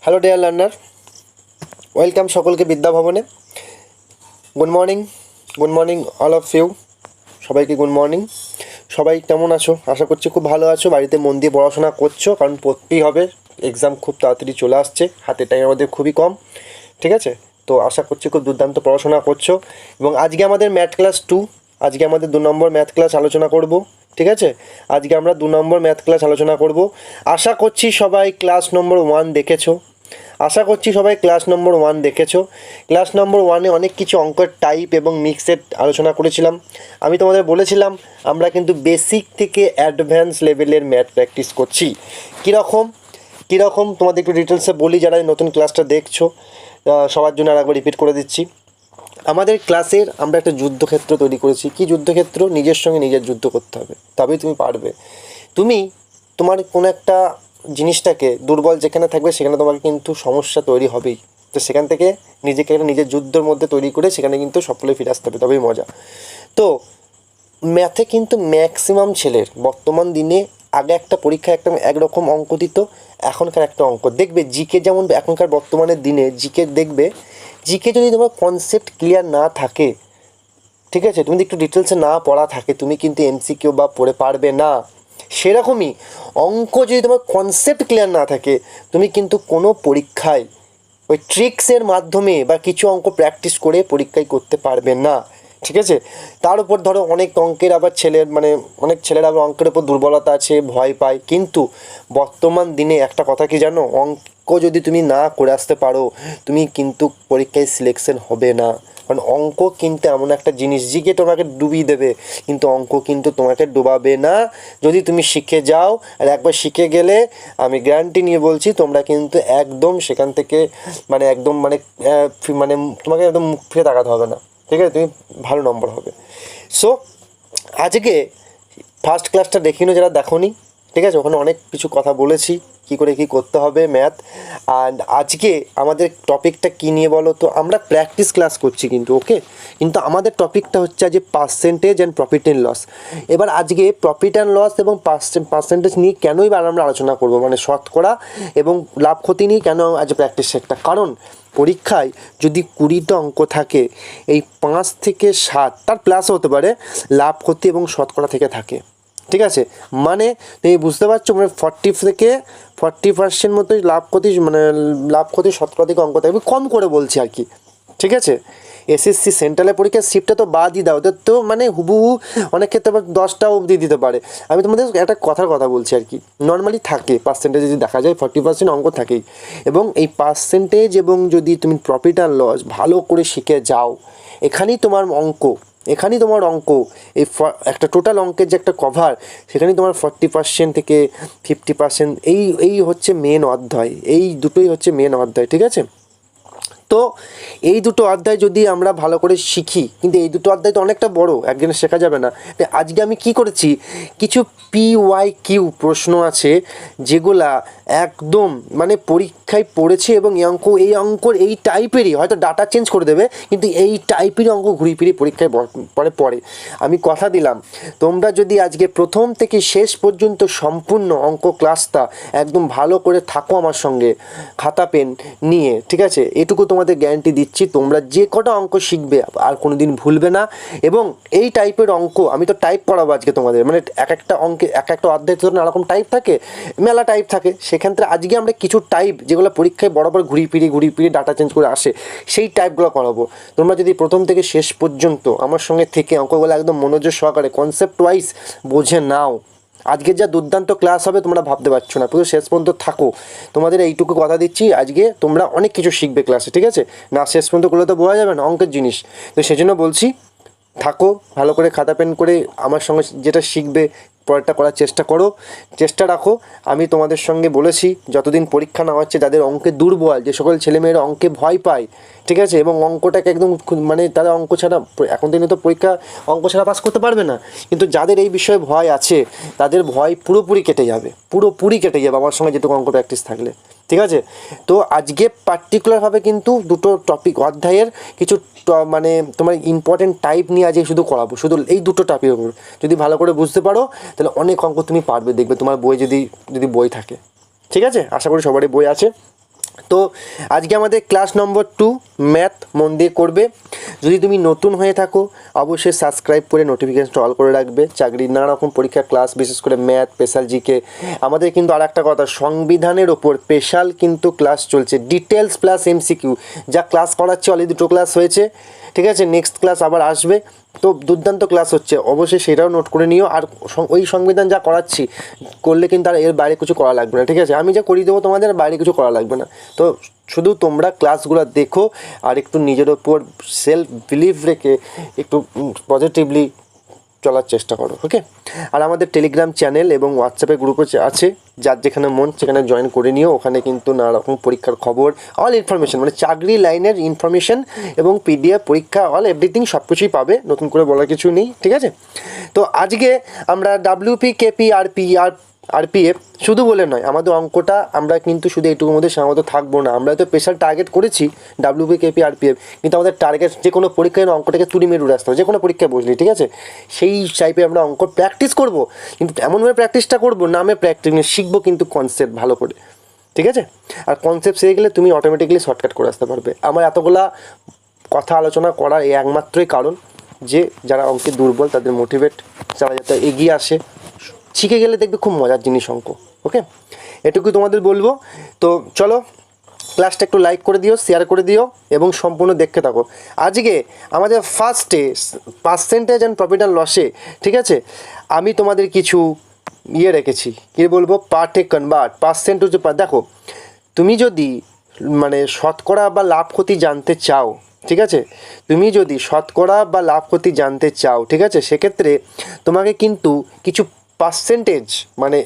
Hello dear learner, welcome সকলকে বিদ্যা ভবনে। Good morning all of you. সবাইকে গুড মর্নিং। সবাই কেমন আছো? আশা করছি খুব ভালো আছো, বাড়িতে মন দিয়ে পড়াশোনা করছো, কারণ পড়তেই হবে। এক্সাম খুব তাড়াতাড়ি চলে আসছে, হাতে টাইম আমাদের খুবই কম, ঠিক আছে? তো আশা করছি খুব দুর্দান্ত পড়াশোনা করছো। এবং আজকে আমাদের ম্যাথ ক্লাস 2, আজকে আমাদের 2 নম্বর ম্যাথ ক্লাস আলোচনা করব, ঠিক আছে? আজকে আমরা 2 নম্বর ম্যাথ ক্লাস আলোচনা করব। আশা করছি সবাই ক্লাস নম্বর 1 দেখেছো। ক্লাস নম্বর 1 দেখেছো। ক্লাস নম্বর 1-এ অনেক কিছু অঙ্কের টাইপ এবং মিক্সের আলোচনা করেছিলাম। আমি তোমাদের বলেছিলাম আমরা কিন্তু বেসিক থেকে অ্যাডভান্স লেভেলের ম্যাথ প্র্যাকটিস করছি। কীরকম তোমাদের একটু ডিটেলসে বলি, যারা নতুন ক্লাসটা দেখছো সবার জন্য আর একবার রিপিট করে দিচ্ছি। আমাদের ক্লাসের আমরা একটা যুদ্ধক্ষেত্র তৈরি করেছি। কি যুদ্ধক্ষেত্র? নিজের সঙ্গে নিজের যুদ্ধ করতে হবে, তবেই তুমি পারবে। তোমার কোনো একটা জিনিসটাকে দুর্বল যেখানে থাকবে সেখানে তোমাকে কিন্তু সমস্যা তৈরি হবেই। তো সেখান থেকে নিজেকে একটা নিজের যুদ্ধের মধ্যে তৈরি করে সেখানে কিন্তু সফলে ফিরে আসতে হবে, তবেই মজা। ম্যাথে কিন্তু ম্যাক্সিমাম ছেলের বর্তমান দিনে, আগে একটা পরীক্ষায় একরকম অঙ্ক দিত, এখনকার একটা অঙ্ক দেখবে। জিকে যেমন এখনকার বর্তমানের দিনে জিকে যদি তোমার কনসেপ্ট ক্লিয়ার না থাকে, ঠিক আছে, তুমি একটু ডিটেলসে না পড়া থাকে, তুমি কিন্তু এমসিকিউ বা পড়ে পারবে না। সেরকমই অঙ্ক যদি তোমার কনসেপ্ট ক্লিয়ার না থাকে, তুমি কিন্তু কোনো পরীক্ষায় ওই ট্রিক্সের মাধ্যমে বা কিছু অঙ্ক প্র্যাকটিস করে পরীক্ষায় করতে পারবে না, ঠিক আছে? তার উপর ধরো অনেক ছেলের আবার অঙ্কের উপর দুর্বলতা আছে, ভয় পায়। কিন্তু বর্তমান দিনে একটা কথা কি জানো, অঙ্ক যদি তুমি না করে আসতে পারো, তুমি কিন্তু পরীক্ষায় সিলেকশন হবে না। কারণ অঙ্ক কিন্তু এমন একটা জিনিস, জিকে তোমাকে ডুবিয়ে দেবে, কিন্তু অঙ্ক কিন্তু তোমাকে ডুবাবে না যদি তুমি শিখে যাও। আর একবার শিখে গেলে আমি গ্যারান্টি নিয়ে বলছি, তোমরা কিন্তু একদম সেখান থেকে তোমাকে একদম মুখ ফিরে তাকাতে হবে না, ঠিক আছে? তুমি ভালো নম্বর হবে। সো আজকে ফার্স্ট ক্লাসটা দেখিনো যারা দেখোনি, ঠিক আছে? ওখানে অনেক কিছু কথা বলেছি, কী করে কী করতে হবে ম্যাথ। আর আজকে আমাদের টপিকটা কী নিয়ে বলো তো? আমরা প্র্যাকটিস ক্লাস করছি কিন্তু, ওকে? কিন্তু আমাদের টপিকটা হচ্ছে আজ percentage and profit and loss. এবার আজকে প্রফিট অ্যান্ড লস এবং পার্সেন্টেজ নিয়ে কেনই বা আমরা আলোচনা করবো, মানে শতকরা এবং লাভ ক্ষতি নিয়ে কেন আজ প্র্যাকটিস একটা? কারণ পরীক্ষায় যদি 20টা অঙ্ক থাকে, এই 5 থেকে 7 তার প্লাসও হতে পারে, লাভ ক্ষতি এবং শতকরা থেকে থাকে, ঠিক আছে? মানে তুমি বুঝতে পারছো, মানে 40 থেকে 40% মতোই লাভ ক্ষতি শতকরা থেকে অঙ্ক থাকবে, কম করে বলছি আর কি, ঠিক আছে? এসএসসি সেন্ট্রালের পরীক্ষার শিফটটা তো বাদই দাও, ওদের তো মানে হুবহু অনেক ক্ষেত্রে আবার 10টাও অবধি দিতে পারে। আমি তোমাদের একটা কথা বলছি আর কি, নর্মালি থাকে পার্সেন্টেজ যদি দেখা যায় 40% অঙ্ক থাকেই। এবং এই পার্সেন্টেজ এবং যদি তুমি প্রফিট অ্যান্ড লস ভালো করে শিখে যাও, এখানেই তোমার অঙ্ক এই একটা টোটাল অঙ্কের যে একটা কভার, সেখানেই তোমার 40% থেকে 50% এই হচ্ছে মেন অধ্যায়, এই দুটোই হচ্ছে মেন অধ্যায়, ঠিক আছে? তো এই দুটো অধ্যায় যদি আমরা ভালো করে শিখি, কিন্তু এই দুটো অধ্যায় তো অনেকটা বড়, একদিনে শেখা যাবে না। আজকে আমি কি করেছি, কিছু PYQ প্রশ্ন আছে যেগুলা একদম মানে পরীক্ষায় পড়েছে, এবং এই অঙ্কর এই টাইপেরই, হয়তো ডাটা চেঞ্জ করে দেবে, কিন্তু এই টাইপেরই অঙ্ক ঘুরিয়ে ফিরিয়ে পরীক্ষায় পড়ে। আমি কথা দিলাম, তোমরা যদি আজকে প্রথম থেকে শেষ পর্যন্ত সম্পূর্ণ অঙ্ক ক্লাসটা একদম ভালো করে থাকো আমার সঙ্গে, খাতা পেন নিয়ে, ঠিক আছে? এটুকু তোমাদের গ্যারান্টি দিচ্ছি, তোমরা যে কটা অঙ্ক শিখবে আর কোনো দিন ভুলবে না। এবং এই টাইপের অঙ্ক আমি তো টাইপ করাবো আজকে তোমাদের, মানে এক একটা অঙ্কে এক একটা অধ্যায় ধরুন এরকম টাইপ থাকে, মেলা টাইপ থাকে, সেক্ষেত্রে আজকে আমরা কিছু টাইপ যেগুলো পরীক্ষায় বরাবর ঘুরিয়ে ফিরিয়ে ডাটা চেঞ্জ করে আসে, সেই টাইপগুলো করাবো। তোমরা যদি প্রথম থেকে শেষ পর্যন্ত আমার সঙ্গে থেকে অঙ্কগুলো একদম মনোযোগ সহকারে কনসেপ্ট ওয়াইজ বোঝে নাও, আজকে যা দুর্দান্ত ক্লাস হবে তোমরা ভাবতে পারছো না। পুরো শেষ পর্যন্ত থাকো, তোমাদের এইটুকু কথা দিচ্ছি, আজকে তোমরা অনেক কিছু শিখবে ক্লাসে, ঠিক আছে? না শেষ পর্যন্ত করলে তো বোঝা যাবে না অঙ্কের জিনিস। তো সেজন্য বলছি, থাকো ভালো করে, খাতা পেন করে আমার সঙ্গে যেটা শিখবে পরেরটা করার চেষ্টা রাখো। আমি তোমাদের সঙ্গে বলেছি, যতদিন পরীক্ষা না হচ্ছে, যাদের অঙ্কে দুর্বল, যে সকল ছেলেমেয়েরা অঙ্কে ভয় পায়, ঠিক আছে, এবং অঙ্কটাকে একদম মানে তারা অঙ্ক ছাড়া, এখন দিনে তো পরীক্ষা অঙ্ক ছাড়া পাস করতে পারবে না, কিন্তু যাদের এই বিষয়ে ভয় আছে, তাদের ভয় পুরোপুরি কেটে যাবে আমার সঙ্গে যেটুকু অঙ্ক প্র্যাকটিস থাকলে, ঠিক আছে? তো আজকে পার্টিকুলারভাবে কিন্তু দুটো টপিক অধ্যায়ের কিছু মানে তোমার ইম্পর্টেন্ট টাইপ নিয়ে আজকে শুধু করাবো, শুধু এই দুটো টপিকের উপর। যদি ভালো করে বুঝতে পারো তাহলে অনেক অঙ্ক তুমি পারবে, দেখবে তোমার বই যদি বই থাকে, ঠিক আছে? আশা করি সবারই বই আছে। তো আজকে আমাদের ক্লাস নম্বর 2 ম্যাথ মন দিয়ে করবে। যদি তুমি নতুন হয়ে থাকো অবশ্যই সাবস্ক্রাইব করে নোটিফিকেশনটা অল করে রাখবে। চাকরির নানা রকম পরীক্ষার ক্লাস, বিশেষ করে ম্যাথ, স্পেশাল জিকে। আমাদের কিন্তু আর একটা কথা, সংবিধানের ওপর স্পেশাল কিন্তু ক্লাস চলছে, ডিটেলস প্লাস এমসিকিউ। যা ক্লাস করাচ্ছে অলরেডি 2 ক্লাস হয়েছে, ঠিক আছে, নেক্সট ক্লাস আবার আসবে। তো দুর্দান্ত ক্লাস হচ্ছে, অবশ্যই সেটাও নোট করে নিও। আর ওই সংবিধান যা করাচ্ছি করলে কিন্তু আর এর বাইরে কিছু করা লাগবে না, ঠিক আছে, আমি যা করিয়ে দেবো তোমাদের বাইরে কিছু করা লাগবে না। তো শুধু তোমরা ক্লাসগুলো দেখো আর একটু নিজের ওপর সেলফ বিলিভ রেখে একটু পজিটিভলি চলার চেষ্টা করো, ওকে। আর আমাদের টেলিগ্রাম চ্যানেল এবং হোয়াটসঅ্যাপে গ্রুপও আছে, যার যেখানে মন সেখানে জয়েন করে নিও। ওখানে কিন্তু নানা রকম পরীক্ষার খবর, অল ইনফরমেশন, মানে চাকরি লাইনের ইনফরমেশন এবং পিডিএফ, পরীক্ষা, অল এভরিথিং সব কিছুই পাবে, নতুন করে বলার কিছু নেই, ঠিক আছে। তো আজকে আমরা ডাব্লিউপি, কেপি, আরপিএফ শুধু বলে নয়, আমাদের অঙ্কটা আমরা কিন্তু শুধু এইটুকুর মধ্যে সীমাবদ্ধ থাকবো না। আমরা তো স্পেশাল টার্গেট করেছি ডাব্লিউপি, কেপি, আরপিএফ, কিন্তু আমাদের টার্গেট যে কোনো পরীক্ষায় অঙ্কটাকে তুড়ি মেরে উড়ে আসতে হবে, যে কোনো পরীক্ষায় বসলি, ঠিক আছে। সেই টাইপে আমরা অঙ্ক প্র্যাকটিস করব, কিন্তু এমনভাবে প্র্যাকটিসটা করবো, নামে প্র্যাকটিস শিখবো কিন্তু কনসেপ্ট ভালো করে, ঠিক আছে। আর কনসেপ্ট শিখে গেলে তুমি অটোমেটিকলি শর্টকাট করে আসতে পারবে। আমার এতগুলা কথা আলোচনা করার এই একমাত্রই কারণ যে যারা অঙ্কে দুর্বল তাদের মোটিভেট, যারা যাতে এগিয়ে আসে, শিখে গেলে দেখবে খুব মজার জিনিস অঙ্ক, ওকে। এটুকুই তোমাদের বলবো। তো চলো ক্লাসটা একটু লাইক করে দিও, শেয়ার করে দিও এবং সম্পূর্ণ দেখতে থাকো। আজকে আমাদের ফার্স্টে পার্সেন্টেজ অ্যান্ড প্রফিট অ্যান্ড লসে, ঠিক আছে, আমি তোমাদের কিছু রেখেছি, কী বলবো, পার্টে কনভার্ট, পার্সেন্টেজ। দেখো, তুমি যদি মানে শতকরা বা লাভ ক্ষতি জানতে চাও, ঠিক আছে, তুমি যদি শতকরা বা লাভ ক্ষতি জানতে চাও, ঠিক আছে, সেক্ষেত্রে তোমাকে কিন্তু কিছু পার্সেন্টেজ, মানে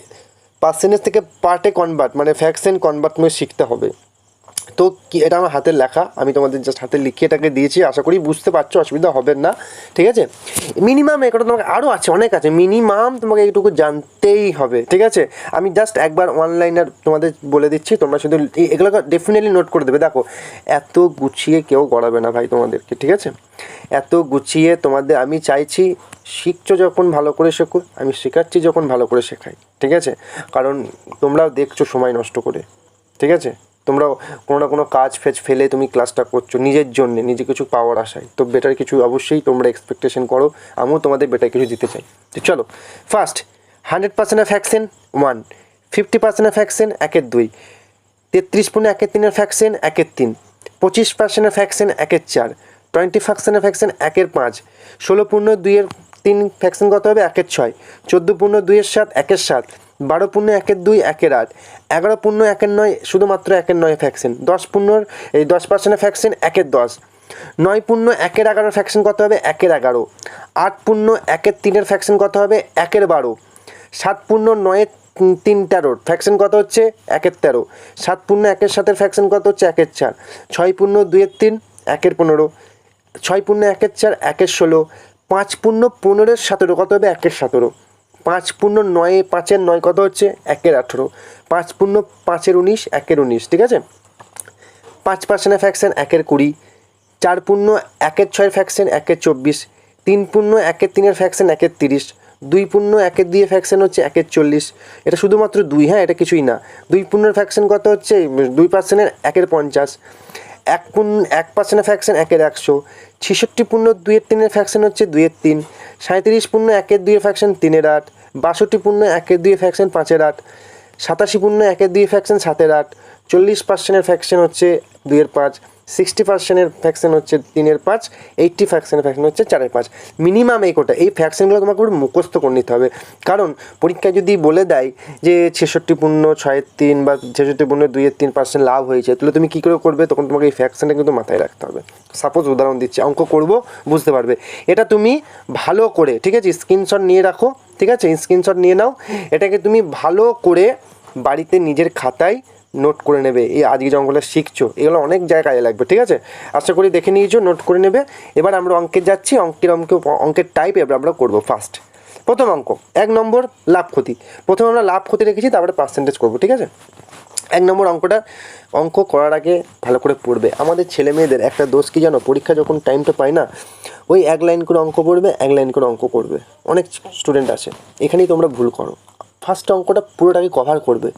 পার্সেন্টেজ থেকে পার্টে কনভার্ট, মানে ফ্র্যাকশন কনভার্ট তুমি শিখতে হবে। তো কি, এটা আমার হাতের লেখা, আমি তোমাদের জাস্ট হাতে লিখে এটাকে দিয়েছি, আশা করি বুঝতে পারছো, অসুবিধা হবে না, ঠিক আছে। মিনিমাম এটা তোমাকে আরও আছে, অনেক আছে, মিনিমাম তোমাকে এইটুকু জানতেই হবে, ঠিক আছে। আমি জাস্ট একবার অনলাইনের তোমাদের বলে দিচ্ছি, তোমরা শুধু এগুলোকে ডেফিনেটলি নোট করে দেবে। দেখো, এত গুছিয়ে কেউ করাবে না ভাই তোমাদেরকে, ঠিক আছে। এত গুছিয়ে তোমাদের আমি চাইছি, শিখছো যখন ভালো করে শেখো, আমি শেখাচ্ছি যখন ভালো করে শেখাই, ঠিক আছে। কারণ তোমরাও দেখছো সময় নষ্ট করে, ঠিক আছে, তোমরাও কোনো না কোনো কাজ ফেলে তুমি ক্লাসটা করছো নিজের জন্যে, নিজে কিছু পাওয়ার আশায়। তো বেটার কিছু অবশ্যই তোমরা এক্সপেকটেশন করো, আমিও তোমাদের বেটার কিছু দিতে চাই। তো চলো, first 100% fraction 1, 50% fraction 1/2, 33/1/3 fraction 1/3, 25% fraction 1/4, 20% fraction 1/5, 16/2/3 fraction কত হবে 1/6, 14/2/7 1/7, 12/1/2 1/8, 11/1/9 শুধুমাত্র 1/9 ফ্র্যাকশন, 10% ফ্র্যাকশন 1/10, 9/1/11 ফ্র্যাকশন কত হবে 1/11, 8/1/3 ফ্র্যাকশন কত হবে 1/12, 7/9/3 ফ্র্যাকশন কত হচ্ছে 1/13, 7/1/7 ফ্র্যাকশন কত হচ্ছে 1/4, 6/2/3 1/15, 6/1/4 1/16, 5/15/17 কত হবে 1/17, 5/9 কত হচ্ছে 1/18, 5/5/19 1/19, ঠিক আছে। 5% ফ্র্যাকশন 1/20, 4/1/6 ফ্র্যাকশন 1/24, 3/1/3 ফ্র্যাকশন 1/30, 2/1/2 ফ্র্যাকশন হচ্ছে 1/40, এটা শুধুমাত্র 2, হ্যাঁ, এটা কিছুই না। 2 ফ্র্যাকশন কত হচ্ছে 2% 1/50, 1% ফ্র্যাকশন 1/100, 66/2/3 ফ্র্যাকশন হচ্ছে 2/3, 37/1/2 ফ্র্যাকশন 3/8, 62/1/2 ফ্র্যাকশন 5/8, 87/1/2 ফ্র্যাকশন 7/8, 40% ফ্র্যাকশন হচ্ছে 2/5, 60% ফ্র্যাকশন হচ্ছে 3/5, 80% ফ্র্যাকশন হচ্ছে 4/5। মিনিমাম এই কোটা, এই ফ্র্যাকশনগুলো তোমাকে পুরো মুখস্থ করে নিতে হবে। কারণ পরীক্ষায় যদি বলে দেয় যে 66/6/3 বা 66/2/3% লাভ হয়েছে, তাহলে তুমি কী করে করবে, তখন তোমাকে এই ফ্র্যাকশনটা কিন্তু মাথায় রাখতে হবে। সাপোজ উদাহরণ দিচ্ছি, অঙ্ক করবো, বুঝতে পারবে, এটা তুমি ভালো করে, ঠিক আছে, স্ক্রিনশট নিয়ে রাখো, ঠিক আছে, স্ক্রিনশট নিয়ে নাও, এটাকে তুমি ভালো করে বাড়িতে নিজের খাতায় নোট করে নেবে। এই আজকে যে অঙ্কগুলো শিখছো এগুলো অনেক জায়গায় কাজে লাগবে, ঠিক আছে, আশা করি দেখে নিয়েছো, নোট করে নেবে। এবার আমরা অঙ্কে যাচ্ছি, অঙ্কের টাইপ এবার আমরা করবো। ফার্স্ট প্রথম অঙ্ক 1 নম্বর লাভ ক্ষতি। প্রথমে আমরা লাভ ক্ষতি রেখেছি, তারপরে পার্সেন্টেজ করবো, ঠিক আছে। 1 নম্বর অঙ্ক করার আগে ভালো করে পড়বে। আমাদের ছেলে মেয়েদের একটা দোষ কি জানো, পরীক্ষা যখন টাইমটা পায় না, ওই 1 লাইন করে অঙ্ক পড়বে, 1 লাইন করে অঙ্ক করবে। অনেক স্টুডেন্ট আছে, এখানেই তোমরা ভুল করো। ফার্স্ট অঙ্কটা পুরোটাকে কভার করবে,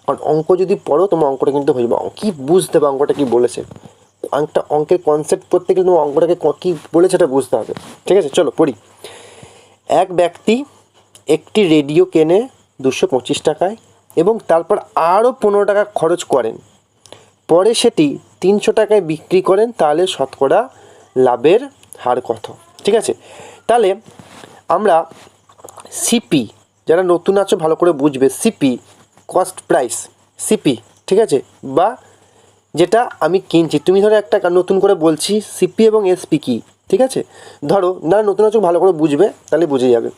কারণ অঙ্ক যদি পড়ো তোমার অঙ্কটা কিন্তু হয়ে যাবে, কী বুঝতে হবে অঙ্কটা কী বলেছে, একটা অঙ্কের কনসেপ্ট পড়তে গেলে তোমার অঙ্কটাকে কী বলেছে এটা বুঝতে হবে। ঠিক আছে, চলো পড়ি। এক ব্যক্তি একটি রেডিও কেনে 225 টাকায় এবং তারপর আরও 15 টাকা খরচ করেন, পরে সেটি 300 টাকায় বিক্রি করেন, তাহলে শতকরা লাভের হার কত? ঠিক আছে, তাহলে আমরা সিপি, যারা নতুন আছো ভালো করে বুঝবে, সিপি কস্ট প্রাইস, সিপি, ঠিক আছে, বা যেটা আমি কিনছি, তুমি ধরো একটা নতুন করে বলছি সিপি এবং এসপি কি, ঠিক আছে, ধরো না নতুন আছো ভালো করে বুঝবে, তাহলে বুঝে যাবে।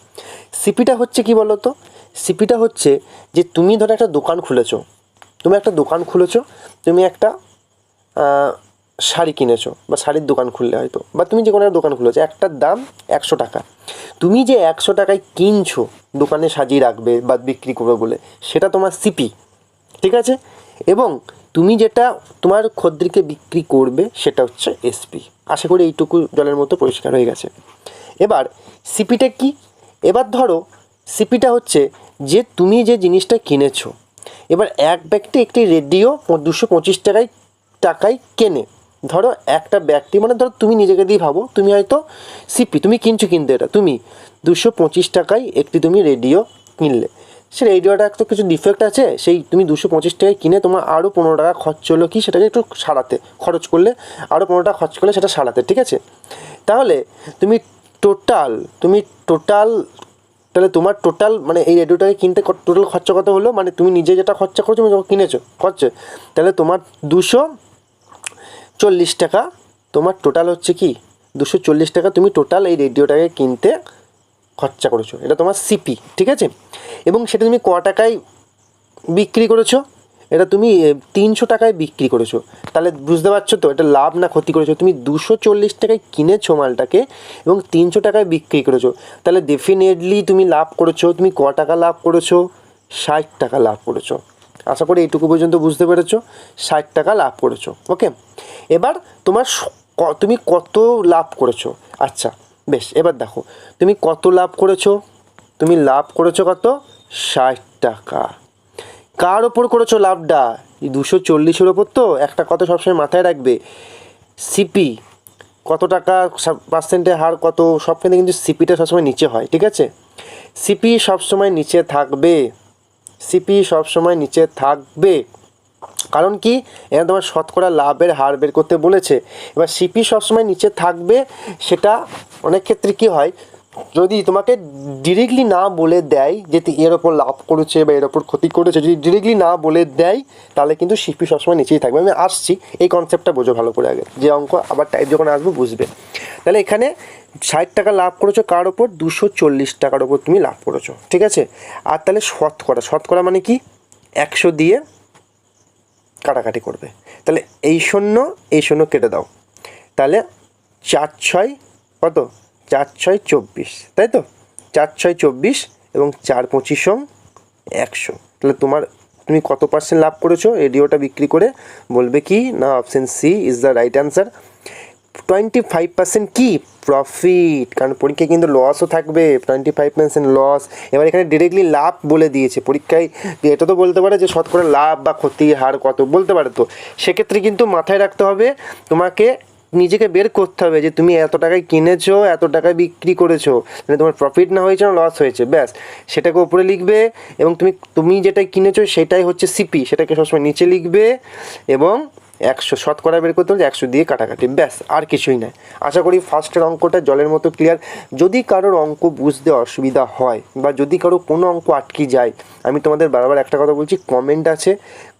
সিপিটা হচ্ছে কি বলো তো, সিপিটা হচ্ছে যে তুমি ধরো একটা দোকান খুলেছো, তুমি একটা শাড়ি কিনেছো বা শাড়ির দোকান খুললে হয়তো, বা তুমি যে কোনো একটা দোকান খুলেছো, একটার দাম 100 টাকা, তুমি যে 100 টাকায় কিনছো দোকানে সাজিয়ে রাখবে বা বিক্রি করবে বলে, সেটা তোমার সিপি, ঠিক আছে, এবং তুমি যেটা তোমার খদ্দেরকে বিক্রি করবে সেটা হচ্ছে এসপি। আশা করি এইটুকু জলের মতো পরিষ্কার হয়ে গেছে। এবার সিপিটা কি, এবার ধরো সিপিটা হচ্ছে যে তুমি যে জিনিসটা কিনেছো, এবার এক ব্যক্তি একটি রেডিও 225 টাকায় কেনে, ধরো একটা ব্যক্তি, মানে ধরো তুমি নিজেকে দিয়ে ভাবো, তুমি হয়তো সিপি তুমি কিনছো, কিন্তু এটা তুমি 225 টাকায় একটি তুমি রেডিও কিনলে, সে রেডিওটা তো কিছু ডিফেক্ট আছে, সেই তুমি 225 টাকায় কিনে তোমার আরও 15 টাকা খরচ হলো কি সেটাকে একটু সারাতে, খরচ করলে আরও 15 টাকা খরচ করলে সেটা সারাতে, ঠিক আছে, তাহলে তাহলে তোমার টোটাল মানে এই রেডিওটাকে কিনতে টোটাল খরচা কত হলো, মানে তুমি নিজে যেটা খরচা করেছো, তুমি যখন কিনেছো খরচা, তাহলে তোমার 240 টাকা তোমার টোটাল হচ্ছে কি, 240 টাকা তুমি টোটাল এই রেডিওটাকে কিনতে খরচা করেছো, এটা তোমার সিপি, ঠিক আছে, এবং সেটা তুমি ক টাকায় বিক্রি করেছো, এটা তুমি 300 টাকায় বিক্রি করেছো, তাহলে বুঝতে পারছো তো এটা লাভ না ক্ষতি করেছো, তুমি 240 টাকায় কিনেছো মালটাকে এবং 300 টাকায় বিক্রি করেছো, তাহলে ডেফিনেটলি তুমি লাভ করেছো, তুমি ক টাকা লাভ করেছো, 60 টাকা লাভ করেছো। আশা করি এইটুকু পর্যন্ত বুঝতে পেরেছো, 60 টাকা লাভ করেছো। ওকে, এবার তুমি কত লাভ করেছো, আচ্ছা বেশ, এবার দেখো তুমি কত লাভ করেছো, তুমি লাভ করেছো কত, 60 টাকা। কার ওপর করেছো লাভটা, 240-এর ওপর, তো একটা কথা সবসময় মাথায় রাখবে, সিপি কত টাকা পার্সেন্টে হার কত, সবখানে কিন্তু সিপিটা সবসময় নিচে হয়, ঠিক আছে, সিপি সবসময় নিচে থাকবে, সিপি সবসময় নিচে থাকবে, কারণ কি, এখানে তোমার শতকরা লাভের হার বের করতে বলেছে, এবার সিপি সবসময় নিচে থাকবে, সেটা অনেক ক্ষেত্রে কি হয়, যদি তোমাকে ডিরেক্টলি না বলে দেয় যে এর ওপর লাভ করেছে বা এর ওপর ক্ষতি করেছে, যদি ডিরেক্টলি না বলে দেয় তাহলে কিন্তু সিপি সবসময় নিচেই থাকবে। আমি আসছি, এই কনসেপ্টটা বোঝো ভালো করে আগে, যে অঙ্ক আবার টাইপ যখন আসবো বুঝবে। তাহলে এখানে 60 টাকা লাভ করেছো কার ওপর, 240 টাকার ওপর তুমি লাভ করেছো, ঠিক আছে, আর তাহলে শতকরা মানে কি, 100 দিয়ে কাটাকাটি করবে, তাহলে এই শূন্য কেটে দাও, তাহলে 4×6 কত, 4×6 24, তাই তো, 4×6 24 এবং 4×25 100, তাহলে তুমি কত পার্সেন্ট লাভ করেছো রেডিওটা বিক্রি করে, বলবে কি না, option C is the right answer, 25% কি প্রফিট, কারণ পরীক্ষায় কিন্তু লসও থাকবে, 25% লস। এবার এখানে ডিরেক্টলি লাভ বলে দিয়েছে পরীক্ষায়, এটা তো বলতে পারে যে শতকরা লাভ বা ক্ষতির হার কত, বলতে পারে, তো সেক্ষেত্রে কিন্তু মাথায় রাখতে হবে, তোমাকে নিজেকে বের করতে হবে যে তুমি এত টাকায় কিনেছো, এত টাকায় বিক্রি করেছো, মানে তোমার প্রফিট না হয়েছে না লস হয়েছে, ব্যাস সেটাকে উপরে লিখবে, এবং তুমি যেটা কিনেছো সেটাই হচ্ছে সিপি, সেটাকে সবসময় নিচে লিখবে, এবং 100 শতকরা বের করতে হলে 100 দিয়ে কাটাকাটি, ব্যাস আর কিছুই নয়। আশা করি ফার্স্টের অঙ্কটা জলের মতো ক্লিয়ার। যদি কারোর অঙ্ক বুঝতে অসুবিধা হয় বা যদি কারো কোনো অঙ্ক আটকে যায়, আমি তোমাদের বারবার একটা কথা বলছি, কমেন্ট আছে,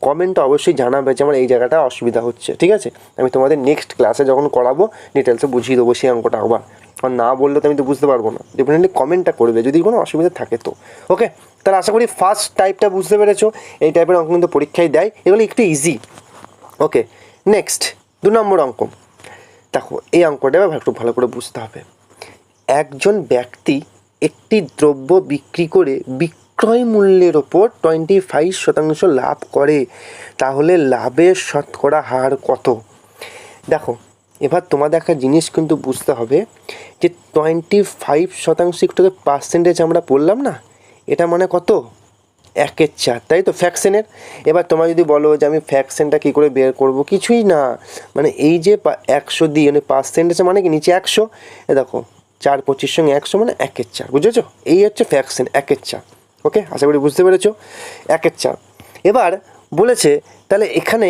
কমেন্টটা অবশ্যই জানাবে যে আমার এই জায়গাটা অসুবিধা হচ্ছে, ঠিক আছে, আমি তোমাদের নেক্সট ক্লাসে যখন করাবো ডিটেলসে বুঝিয়ে দেবো সেই অঙ্কটা আবার, আর না বললে তো আমি তো বুঝতে পারবো না, ডেফিনেটলি কমেন্টটা করবে যদি কোনো অসুবিধা থাকে তো। ওকে, তাহলে আশা করি ফার্স্ট টাইপটা বুঝতে পেরেছো, এই টাইপের অঙ্ক কিন্তু পরীক্ষায় দেয়, এগুলো একটু ইজি। ওকে, নেক্সট 2 নম্বর অঙ্ক দেখো, এই অঙ্কটা এবার একটু ভালো করে বুঝতে হবে। একজন ব্যক্তি একটি দ্রব্য বিক্রি করে বিক্রয় মূল্যের ওপর 25% লাভ করে, তাহলে লাভের শতকরা হার কত? দেখো এবার তোমাদের একটা জিনিস কিন্তু বুঝতে হবে যে 25% একটু পার্সেন্টেজ আমরা বললাম না, এটা মানে কত, 1/4, তাই তো ফ্র্যাকশনের। এবার তোমরা যদি বলো যে আমি ফ্র্যাকশনটা কী করে বের করব, কিছুই না, মানে এই যে 100 দিয়ে মানে পার্সেন্টেজ মানে কি নিচে 100, দেখো 4 25 সঙ্গে 100 মানে 1/4, বুঝেছো? এই হচ্ছে ফ্র্যাকশন 1/4। ওকে, আশা করি বুঝতে পেরেছো, 1/4। এবার বলেছে তাহলে এখানে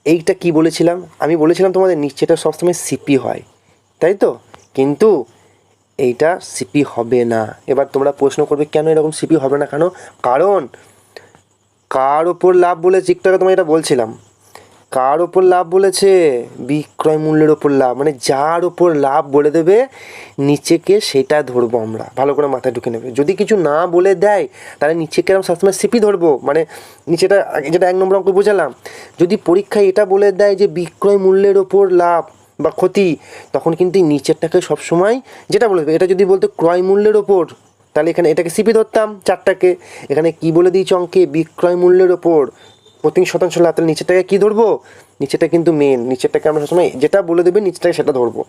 এইটা কি বলেছিলাম, আমি বলেছিলাম তোমাদের নিচেটা সবসময় সিপি হয়, তাই তো, কিন্তু এইটা সিপি হবে না। এবার তোমরা প্রশ্ন করবে কেন এরকম সিপি হবে না, কারণ কার ওপর লাভ বলেছে, একটু আগে তোমায় এটা বলছিলাম, কার ওপর লাভ বলেছে, বিক্রয় মূল্যের ওপর লাভ, মানে যার ওপর লাভ বলে দেবে নিচেকে সেটা ধরবো আমরা, ভালো করে মাথায় ঢুকে নেবে। যদি কিছু না বলে দেয় তাহলে নিচেকে আমরা সবসময় সিপি ধরবো, মানে নিচেটা, যেটা 1 নম্বর অঙ্ক বোঝালাম। যদি পরীক্ষায় এটা বলে দেয় যে বিক্রয় মূল্যের ওপর লাভ বা ক্ষতি, তখন কিন্তু নিচেরটাকে সবসময় যেটা বলে দেবে। এটা যদি বলতো ক্রয় মূল্যের ওপর, তাহলে এখানে এটাকে সিপি ধরতাম 4টাকে। এখানে কি বলে দিয়েছে অঙ্কে, বিক্রয় মূল্যের ওপর প্রতি শতাংশ লাভ, তাহলে নিচেরটাকে কী ধরবো, নিচেটা কিন্তু মেন, নিচেরটাকে আমরা সবসময় যেটা বলে দেবে নিচেরটাকে সেটা ধরবো।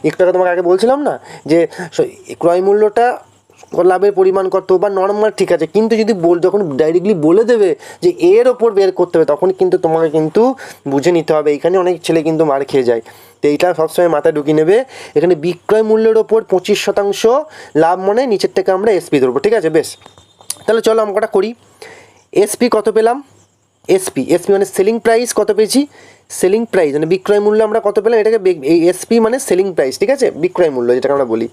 একটু আগে তোমাকে আগে বলছিলাম না যে ক্রয় মূল্যটা লাভের পরিমাণ কত বা নর্মাল, ঠিক আছে, কিন্তু যদি যখন ডাইরেক্টলি বলে দেবে যে এর ওপর বের করতে হবে, তখন কিন্তু তোমাকে কিন্তু বুঝে নিতে হবে। এখানে অনেক ছেলে কিন্তু মার খেয়ে যায়, তো এইটা সবসময় মাথায় ঢুকিয়ে নেবে। এখানে বিক্রয় মূল্যের ওপর 25% লাভ মানে নিচেরটাকে আমরা এসপি ধরবো, ঠিক আছে? বেশ, তাহলে চলো অঙ্কটা করি। এসপি কত পেলাম, এসপি মানে সেলিং প্রাইস কত পেয়েছি, সেলিং প্রাইস মানে বিক্রয় মূল্য আমরা কত পেলাম, এটাকে এই এসপি মানে সেলিং প্রাইস, ঠিক আছে, বিক্রয় মূল্য যেটাকে আমরা বলি।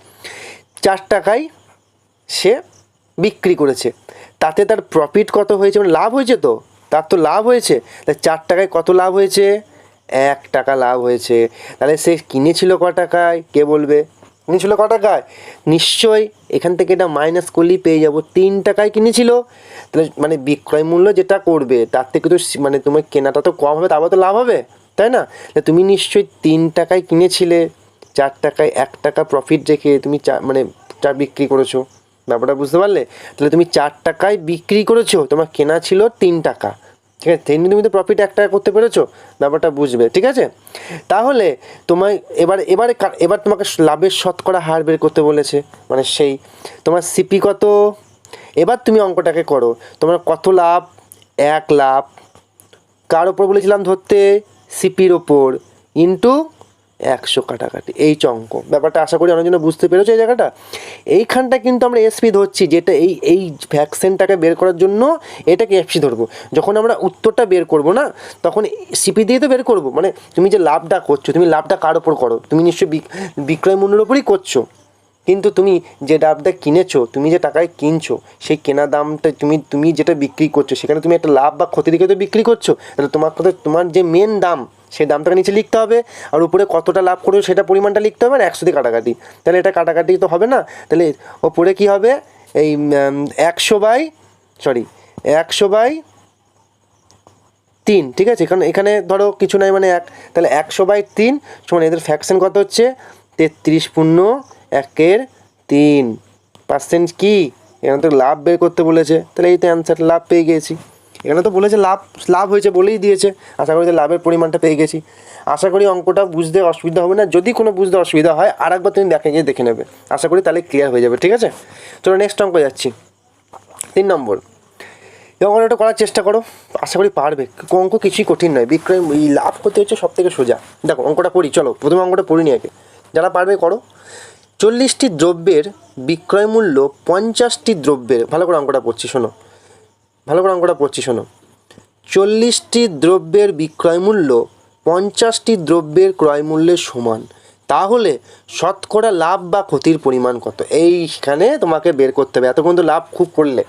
4 টাকায় সে বিক্রি করেছে, তাতে তার প্রফিট কত হয়েছে, মানে লাভ হয়েছে, তো তার তো লাভ হয়েছে, তাই 4 টাকায় কত লাভ হয়েছে, 1 টাকা লাভ হয়েছে। তাহলে সে কিনেছিল ক টাকায়, কে বলবে, কিনেছিল ক টাকায়, নিশ্চয়ই এখান থেকে এটা মাইনাস করলেই পেয়ে যাব, 3 টাকায় কিনেছিল। তাহলে মানে বিক্রয় মূল্য যেটা করবে তার থেকে তো মানে তোমার কেনাটা তো কম হবে, তারপর তো লাভ হবে, তাই না? তাহলে তুমি নিশ্চয়ই 3 টাকায় কিনেছিলে, 4 টাকায় 1 টাকা প্রফিট রেখে তুমি মানে চা বিক্রি করেছো, ব্যাপারটা বুঝতে পারলে? তাহলে তুমি 4 টাকায় বিক্রি করেছো, তোমার কেনা ছিল 3 টাকা, ঠিক আছে, তুমি তো প্রফিট 1 টাকা করতে পেরেছো, ব্যাপারটা বুঝবে, ঠিক আছে? তাহলে তোমায় এবার তোমাকে লাভের শতকরা হার বের করতে বলেছে, মানে সেই তোমার সিপি কত। এবার তুমি অঙ্কটাকে করো, তোমার কত লাভ, 1 লাভ, কার ওপর বলেছিলাম ধরতে, সিপির ওপর, ইন্টু 100 কাটাকাটি, এই অঙ্ক। ব্যাপারটা আশা করি অনেকজন বুঝতে পেরেছো এই জায়গাটা। এইখানটা কিন্তু আমরা এসপি ধরছি, যেটা এই ভ্যাকসিনটাকে বের করার জন্য এটাকে এসপি ধরবো। যখন আমরা উত্তরটা বের করব না, তখন সিপি দিয়ে তো বের করব, মানে তুমি যে লাভটা করছো, তুমি লাভটা কার ওপর করো, তুমি নিশ্চয়ই বিক্রয় মূল্যের ওপরই করছো, কিন্তু তুমি যে লাভটা কিনেছো, তুমি যে টাকায় কিনছো, সেই কেনা দামটা তুমি যেটা বিক্রি করছো, সেখানে তুমি একটা লাভ বা ক্ষতি দিকে তো বিক্রি করছো, তাহলে তোমার যে মেন দাম, সেই দামটাকে নিচে লিখতে হবে, আর উপরে কতটা লাভ করছো সেটা পরিমাণটা লিখতে হবে, আর 100 দিয়ে কাটাকাটি। তাহলে এটা কাটাকাটি তো হবে না, তাহলে ওপরে কী হবে, এই 100/3, ঠিক আছে, এখানে ধরো কিছু নাই মানে 1, তাহলে 100/3 সমান এদের ফ্র্যাকশন কত হচ্ছে, 33.3%। কি এখানে তো লাভ বের করতে বলেছে, তাহলে এই তো অ্যান্সার, লাভ পেয়ে গিয়েছি। এখানে তো বলেছে লাভ হয়েছে বলেই দিয়েছে, আশা করি লাভের পরিমাণটা পেয়ে গেছি। আশা করি অঙ্কটা বুঝতে অসুবিধা হবে না, যদি কোনো বুঝতে অসুবিধা হয় আরেকবার তুমি দেখে নেবে, আশা করি তাহলে ক্লিয়ার হয়ে যাবে, ঠিক আছে? চলো নেক্সট অঙ্ক যাচ্ছি, 3 নম্বর। এই অঙ্কটা করার চেষ্টা করো, আশা করি পারবে, অঙ্ক কিছুই কঠিন নয়, বিক্রয় লাভ করতে হচ্ছে সব থেকে সোজা। দেখো অঙ্কটা পড়ি, চলো প্রথমে অঙ্কটা পড়ি নি আগে, যারা পারবে করো। 40টি দ্রব্যের বিক্রয় মূল্য 50টি দ্রব্যের, ভালো করে অঙ্কটা পড়ছি শোনো, 40টি দ্রব্যের বিক্রয় মূল্য 50টি দ্রব্যের ক্রয় মূল্যের সমান, তাহলে শতকরা লাভ বা ক্ষতির পরিমাণ কত? এইখানে তোমাকে বের করতে হবে। এতক্ষণ তো লাভ খুব করলে,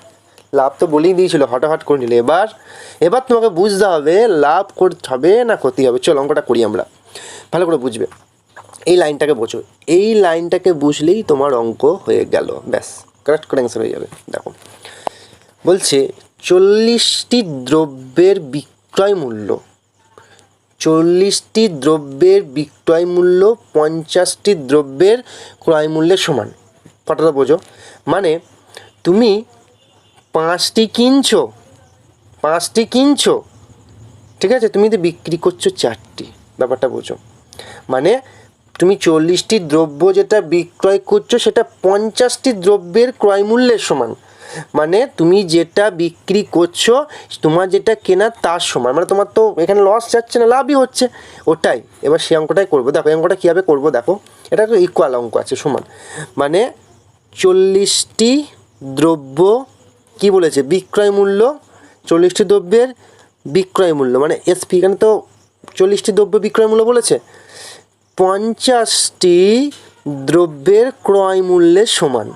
লাভ তো বলেই দিয়েছিল, হঠাৎ করে নিলে। এবার তোমাকে বুঝতে হবে লাভ করতে হবে না ক্ষতি হবে। চলো অঙ্কটা করি আমরা, ভালো করে বুঝবে। এই লাইনটাকে বোঝো, এই লাইনটাকে বুঝলেই তোমার অঙ্ক হয়ে গেল, ব্যাস কারেক্ট করে অ্যান্সার হয়ে যাবে। দেখো বলছে 40টি দ্রব্যের বিক্রয় মূল্য, 40টি দ্রব্যের বিক্রয় মূল্য 50টি দ্রব্যের ক্রয় মূল্যের সমান। কথাটা বোঝো, মানে তুমি 5টি কিনছো, ঠিক আছে, তুমি তো বিক্রি করছো 4টি, ব্যাপারটা বোঝো। মানে তুমি 40টি দ্রব্য যেটা বিক্রয় করছো সেটা 50টি দ্রব্যের ক্রয় মূল্যের সমান, মানে তুমি যেটা বিক্রি করছো তোমার যেটা কেনা তার সমান, মানে তোমার তো এখানে লস যাচ্ছে না, লাভই হচ্ছে, ওটাই। এবার সেই অঙ্কটাই করবো, দেখো এই অঙ্কটা কীভাবে করবো দেখো, এটা তো ইকুয়াল অঙ্ক আছে সমান, মানে 40টি দ্রব্য কি বলেছে বিক্রয় মূল্য, 40টি দ্রব্যের বিক্রয় মূল্য মানে এসপি, এখানে তো 40টি দ্রব্য বিক্রয় মূল্য বলেছে, 50টি দ্রব্যের ক্রয় মূল্যের সমান।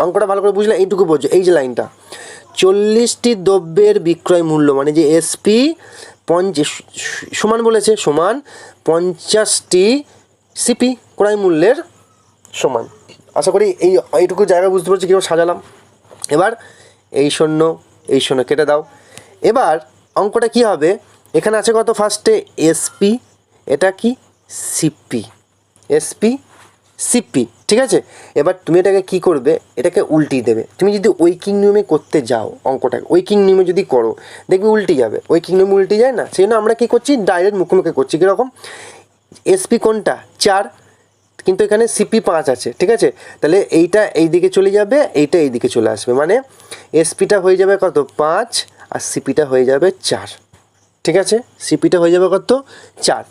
অঙ্কটা ভালো করে বুঝলে এইটুকু বোঝো, এই যে লাইনটা 40টি দ্রব্যের বিক্রয় মূল্য মানে যে এসপি সমান বলেছে, সমান 50টি সিপি ক্রয় মূল্যের সমান। আশা করি এইটুকু জায়গা বুঝতে পারছি কীভাবে সাজালাম। এবার এই শূন্য কেটে দাও। এবার অঙ্কটা কি হবে, এখানে আছে কত, ফার্স্টে এসপি, এটা কি সিপি, এসপি সিপি, ঠিক আছে। এবার তুমি এটাকে কি করবে, এটাকে উল্টিয়ে দেবে। তুমি যদি ওয়েকিং নিয়মে করতে যাও অঙ্কটাকে, ওয়েকিং নিয়মে যদি করো দেখবে উল্টে যাবে, ওয়েকিং নিয়মে উল্টে যায় না, সেই জন্য আমরা কী করছি ডাইরেক্ট মুখোমুখি করছি। কীরকম, এসপি কোনটা 4, কিন্তু এখানে সিপি 5 আছে, ঠিক আছে। তাহলে এইটা এই দিকে চলে যাবে, এইটা এই দিকে চলে আসবে, মানে এসপিটা হয়ে যাবে কত 5 আর সিপিটা হয়ে যাবে 4, ঠিক আছে। সিপিটা হয়ে যাবে কত 4।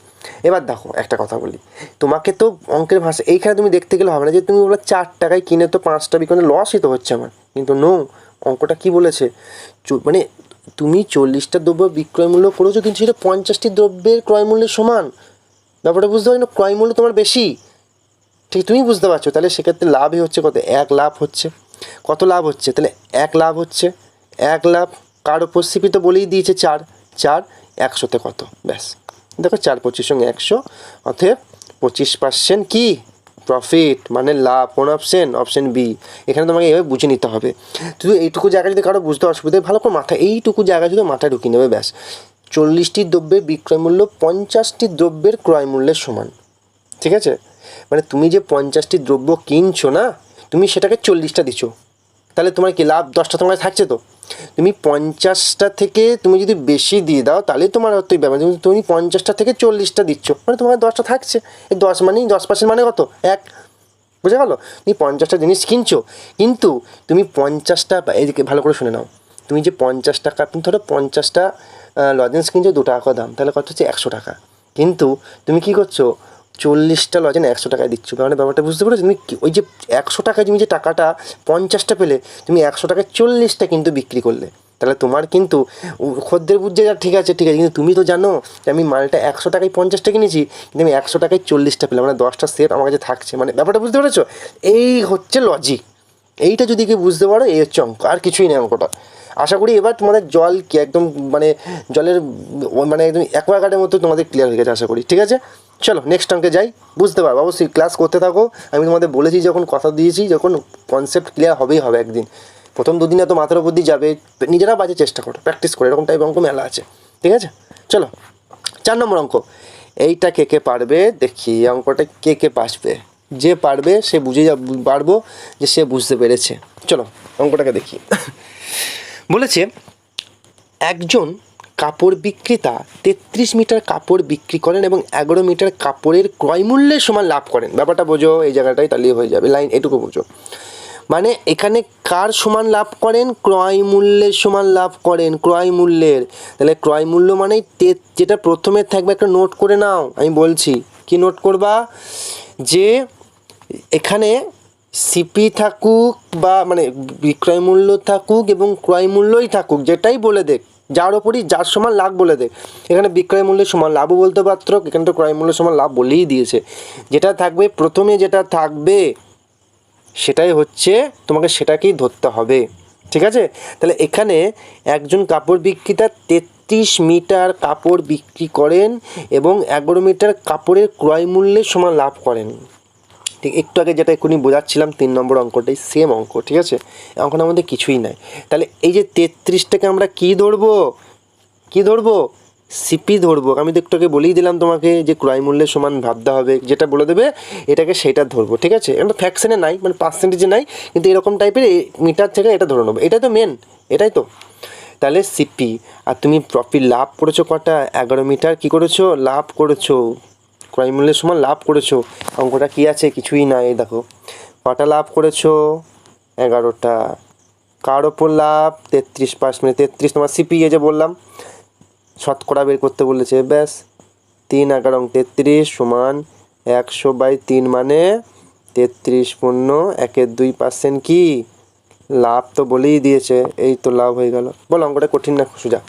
এবার দেখো একটা কথা বলি, তোমাকে তো অঙ্কের ভাষা এইখানে তুমি দেখতে গেলে হবে না যে তুমি বলো 4 টাকায় কিনে তো 5টা বিকনে লসই তো হচ্ছে আমার, কিন্তু নো, অঙ্কটা কি বলেছে, মানে তুমি 40টা দ্রব্য বিক্রয় মূল্য করেছো কিন্তু সেটা 50টি দ্রব্যের ক্রয় মূল্যের সমান। ব্যাপারটা বুঝতে পারি না, ক্রয় মূল্য তোমার বেশি, ঠিক তুমি বুঝতে পারছো। তাহলে সেক্ষেত্রে লাভই হচ্ছে কত, 1 লাভ হচ্ছে। কত লাভ হচ্ছে, তাহলে 1 লাভ হচ্ছে, 1 লাভ কার ওপর, সিপি তো বলেই দিয়েছে 4, 100তে কত, ব্যাস দেখো 4 25 সঙ্গে 100, অতএব 25% কি প্রফিট, মানে লাভ। কোন অপশন, অপশন বি। এখানে তোমাকে এভাবে বুঝে নিতে হবে। শুধু এইটুকু জায়গা যদি কারো বুঝতে অসুবিধা, ভালো করে মাথা এইটুকু জায়গা যদি মাথায় ঢুকিয়ে নেবে, ব্যাস 40টি দ্রব্যের বিক্রয় মূল্য 50টি দ্রব্যের ক্রয় মূল্যের সমান, ঠিক আছে। মানে তুমি যে 50টি দ্রব্য কিনছো না, তুমি সেটাকে 40টা দিচ্ছ, তাহলে তোমার কি লাভ 10টা তোমার থাকছে। তো তুমি 50টা থেকে তুমি যদি বেশি দিয়ে দাও তাহলে তোমার হয়তো ব্যাপার, তুমি 50টা থেকে 40টা দিচ্ছ, মানে তোমার 10টা থাকছে। এই 10 মানে 10% মানে কত, 1, বুঝে গেলো। তুমি 50টা জিনিস কিনছো, কিন্তু তুমি 50টা, এদিকে ভালো করে শুনে নাও, তুমি যে 50 টাকা, তুমি ধরো 50টা লজেন্স কিনছো 2 টাকা দাম, তাহলে কত হচ্ছে 100 টাকা, কিন্তু তুমি কী করছো 40টা লজেন 100 টাকায় দিচ্ছ, মানে ব্যাপারটা বুঝতে পেরেছো। তুমি ওই যে 100 টাকায় তুমি যে টাকাটা 50টা পেলে, তুমি 100 টাকায় 40টা কিন্তু বিক্রি করলে, তাহলে তোমার কিন্তু খদ্দের বুঝছে যা, ঠিক আছে, কিন্তু তুমি তো জানো যে আমি মালটা 100 টাকায় 50টা কিনেছি, কিন্তু আমি 100 টাকায় 40টা পেলাম, মানে 10টা সেট আমার কাছে থাকছে, মানে ব্যাপারটা বুঝতে পেরেছো। এই হচ্ছে লজিক, এইটা যদি কেউ বুঝতে পারো এই হচ্ছে অঙ্ক, আর কিছুই নেই অঙ্কটা। আশা করি এবার তোমাদের জল কি একদম মানে জলের মানে একদম অ্যাকোয়াগার্ডের মতো তোমাদের ক্লিয়ার হয়ে গেছে আশা করি, ঠিক আছে। চলো নেক্সট অঙ্কে যাই, বুঝতে পারবো অবশ্যই, ক্লাস করতে থাকো। আমি তোমাদের বলেছি যখন কথা দিয়েছি, যখন কনসেপ্ট ক্লিয়ার হবেই হবে একদিন, প্রথম 2 দিনে তো মাথার উপর দিয়ে যাবে, নিজেরা বাজে চেষ্টা করো, প্র্যাকটিস করো, এরকম টাইপ অঙ্ক মেলা আছে, ঠিক আছে। চলো 4 নম্বর অঙ্ক, এইটা কে পারবে দেখি, অঙ্কটা কে বাঁচবে, যে পারবে সে বুঝে পারবো যে সে বুঝতে পেরেছে। চলো অঙ্কটাকে দেখি। বলেছে একজন কাপড় বিক্রেতা 33 মিটার কাপড় বিক্রি করেন এবং 11 মিটার কাপড়ের ক্রয় মূল্যের সমান লাভ করেন। ব্যাপারটা বোঝো, এই জায়গাটাই তাহলেই হয়ে যাবে, লাইন এটুকু বোঝো। মানে এখানে কার সমান লাভ করেন, ক্রয় মূল্যের সমান লাভ করেন, ক্রয় মূল্যের। তাহলে ক্রয় মূল্য মানে যেটা প্রথমে থাকবে, একটা নোট করে নাও, আমি বলছি কি নোট করবা, যে এখানে সিপি থাকুক বা মানে বিক্রয় মূল্য থাকুক এবং ক্রয় মূল্যই থাকুক, যেটাই বলে দেখ, যার ওপরই যার সমান লাভ বলে দেখ, এখানে বিক্রয় মূল্যের সমান লাভও বলতে পারত, এখানে তো ক্রয় মূল্যের সমান লাভ বলেই দিয়েছে। যেটা থাকবে প্রথমে, যেটা থাকবে সেটাই হচ্ছে তোমাকে সেটাকেই ধরতে হবে, ঠিক আছে। তাহলে এখানে একজন কাপড় বিক্রেতা 33 মিটার কাপড় বিক্রি করেন এবং 11 মিটার কাপড়ের ক্রয় মূল্যের সমান লাভ করেন, ঠিক একটু আগে যেটা এক্ষুনি বোঝাচ্ছিলাম 3 নম্বর অঙ্কটাই সেম অঙ্ক, ঠিক আছে। অঙ্কটার মধ্যে কিছুই নাই। তাহলে এই যে 33টাকে আমরা কী ধরবো, সিপি ধরবো। আমি তো একটু আগে বলেই দিলাম তোমাকে যে ক্রয় মূল্যের সমান ভাবতে হবে, যেটা বলে দেবে এটাকে সেটা ধরবো, ঠিক আছে। এটা ফ্র্যাকশনে নাই, মানে পার্সেন্টেজে নাই, কিন্তু এরকম টাইপের মিটার থেকে এটা ধরে নেবো, এটাই তো মেন, এটাই তো। তাহলে সিপি, আর তুমি প্রফিট লাভ করেছো কটা, 11 মিটার কী করেছো লাভ করেছো, ক্রয় মূল্যের সমান লাভ করেছো। অঙ্কটা কী আছে, কিছুই না, এই দেখো কটা লাভ করেছো, 11টা, কার ওপর লাভ? 33% 33 তোমার সিপি যে বললাম শতকরা বের করতে বলেছে, ব্যাস 3 11 33 সমান 100/3 মানে 33.12% কি লাভ? তো বলেই দিয়েছে, এই তো লাভ হয়ে গেল। বলো অঙ্কটা কঠিন না সোজা?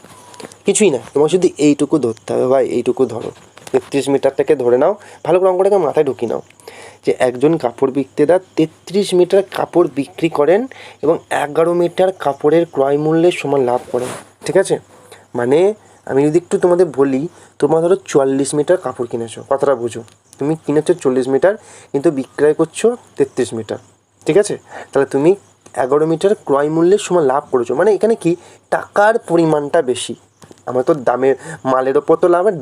কিছুই না, তোমার শুধু এইটুকু ধরতে হবে ভাই, এইটুকু ধরো। 33 মিটারটাকে ধরে নাও, ভালো করে অঙ্কটাকে মাথায় ঢুকিয়ে নাও যে একজন কাপড় বিক্রেতা 33 মিটার কাপড় বিক্রি করেন এবং 11 মিটার কাপড়ের ক্রয় মূল্যের সমান লাভ করেন। ঠিক আছে, মানে আমি যদি একটু তোমাদের বলি, তোমরা ধরো 44 মিটার কাপড় কিনেছো, কথাটা বুঝো, তুমি কিনেছো 40 মিটার কিন্তু বিক্রয় করছো 33 মিটার। ঠিক আছে, তাহলে তুমি 11 মিটার ক্রয় মূল্যের সমান লাভ করেছো, মানে এখানে কি টাকার পরিমাণটা বেশি। আমার তো দামের মালের ওপর তো লাভের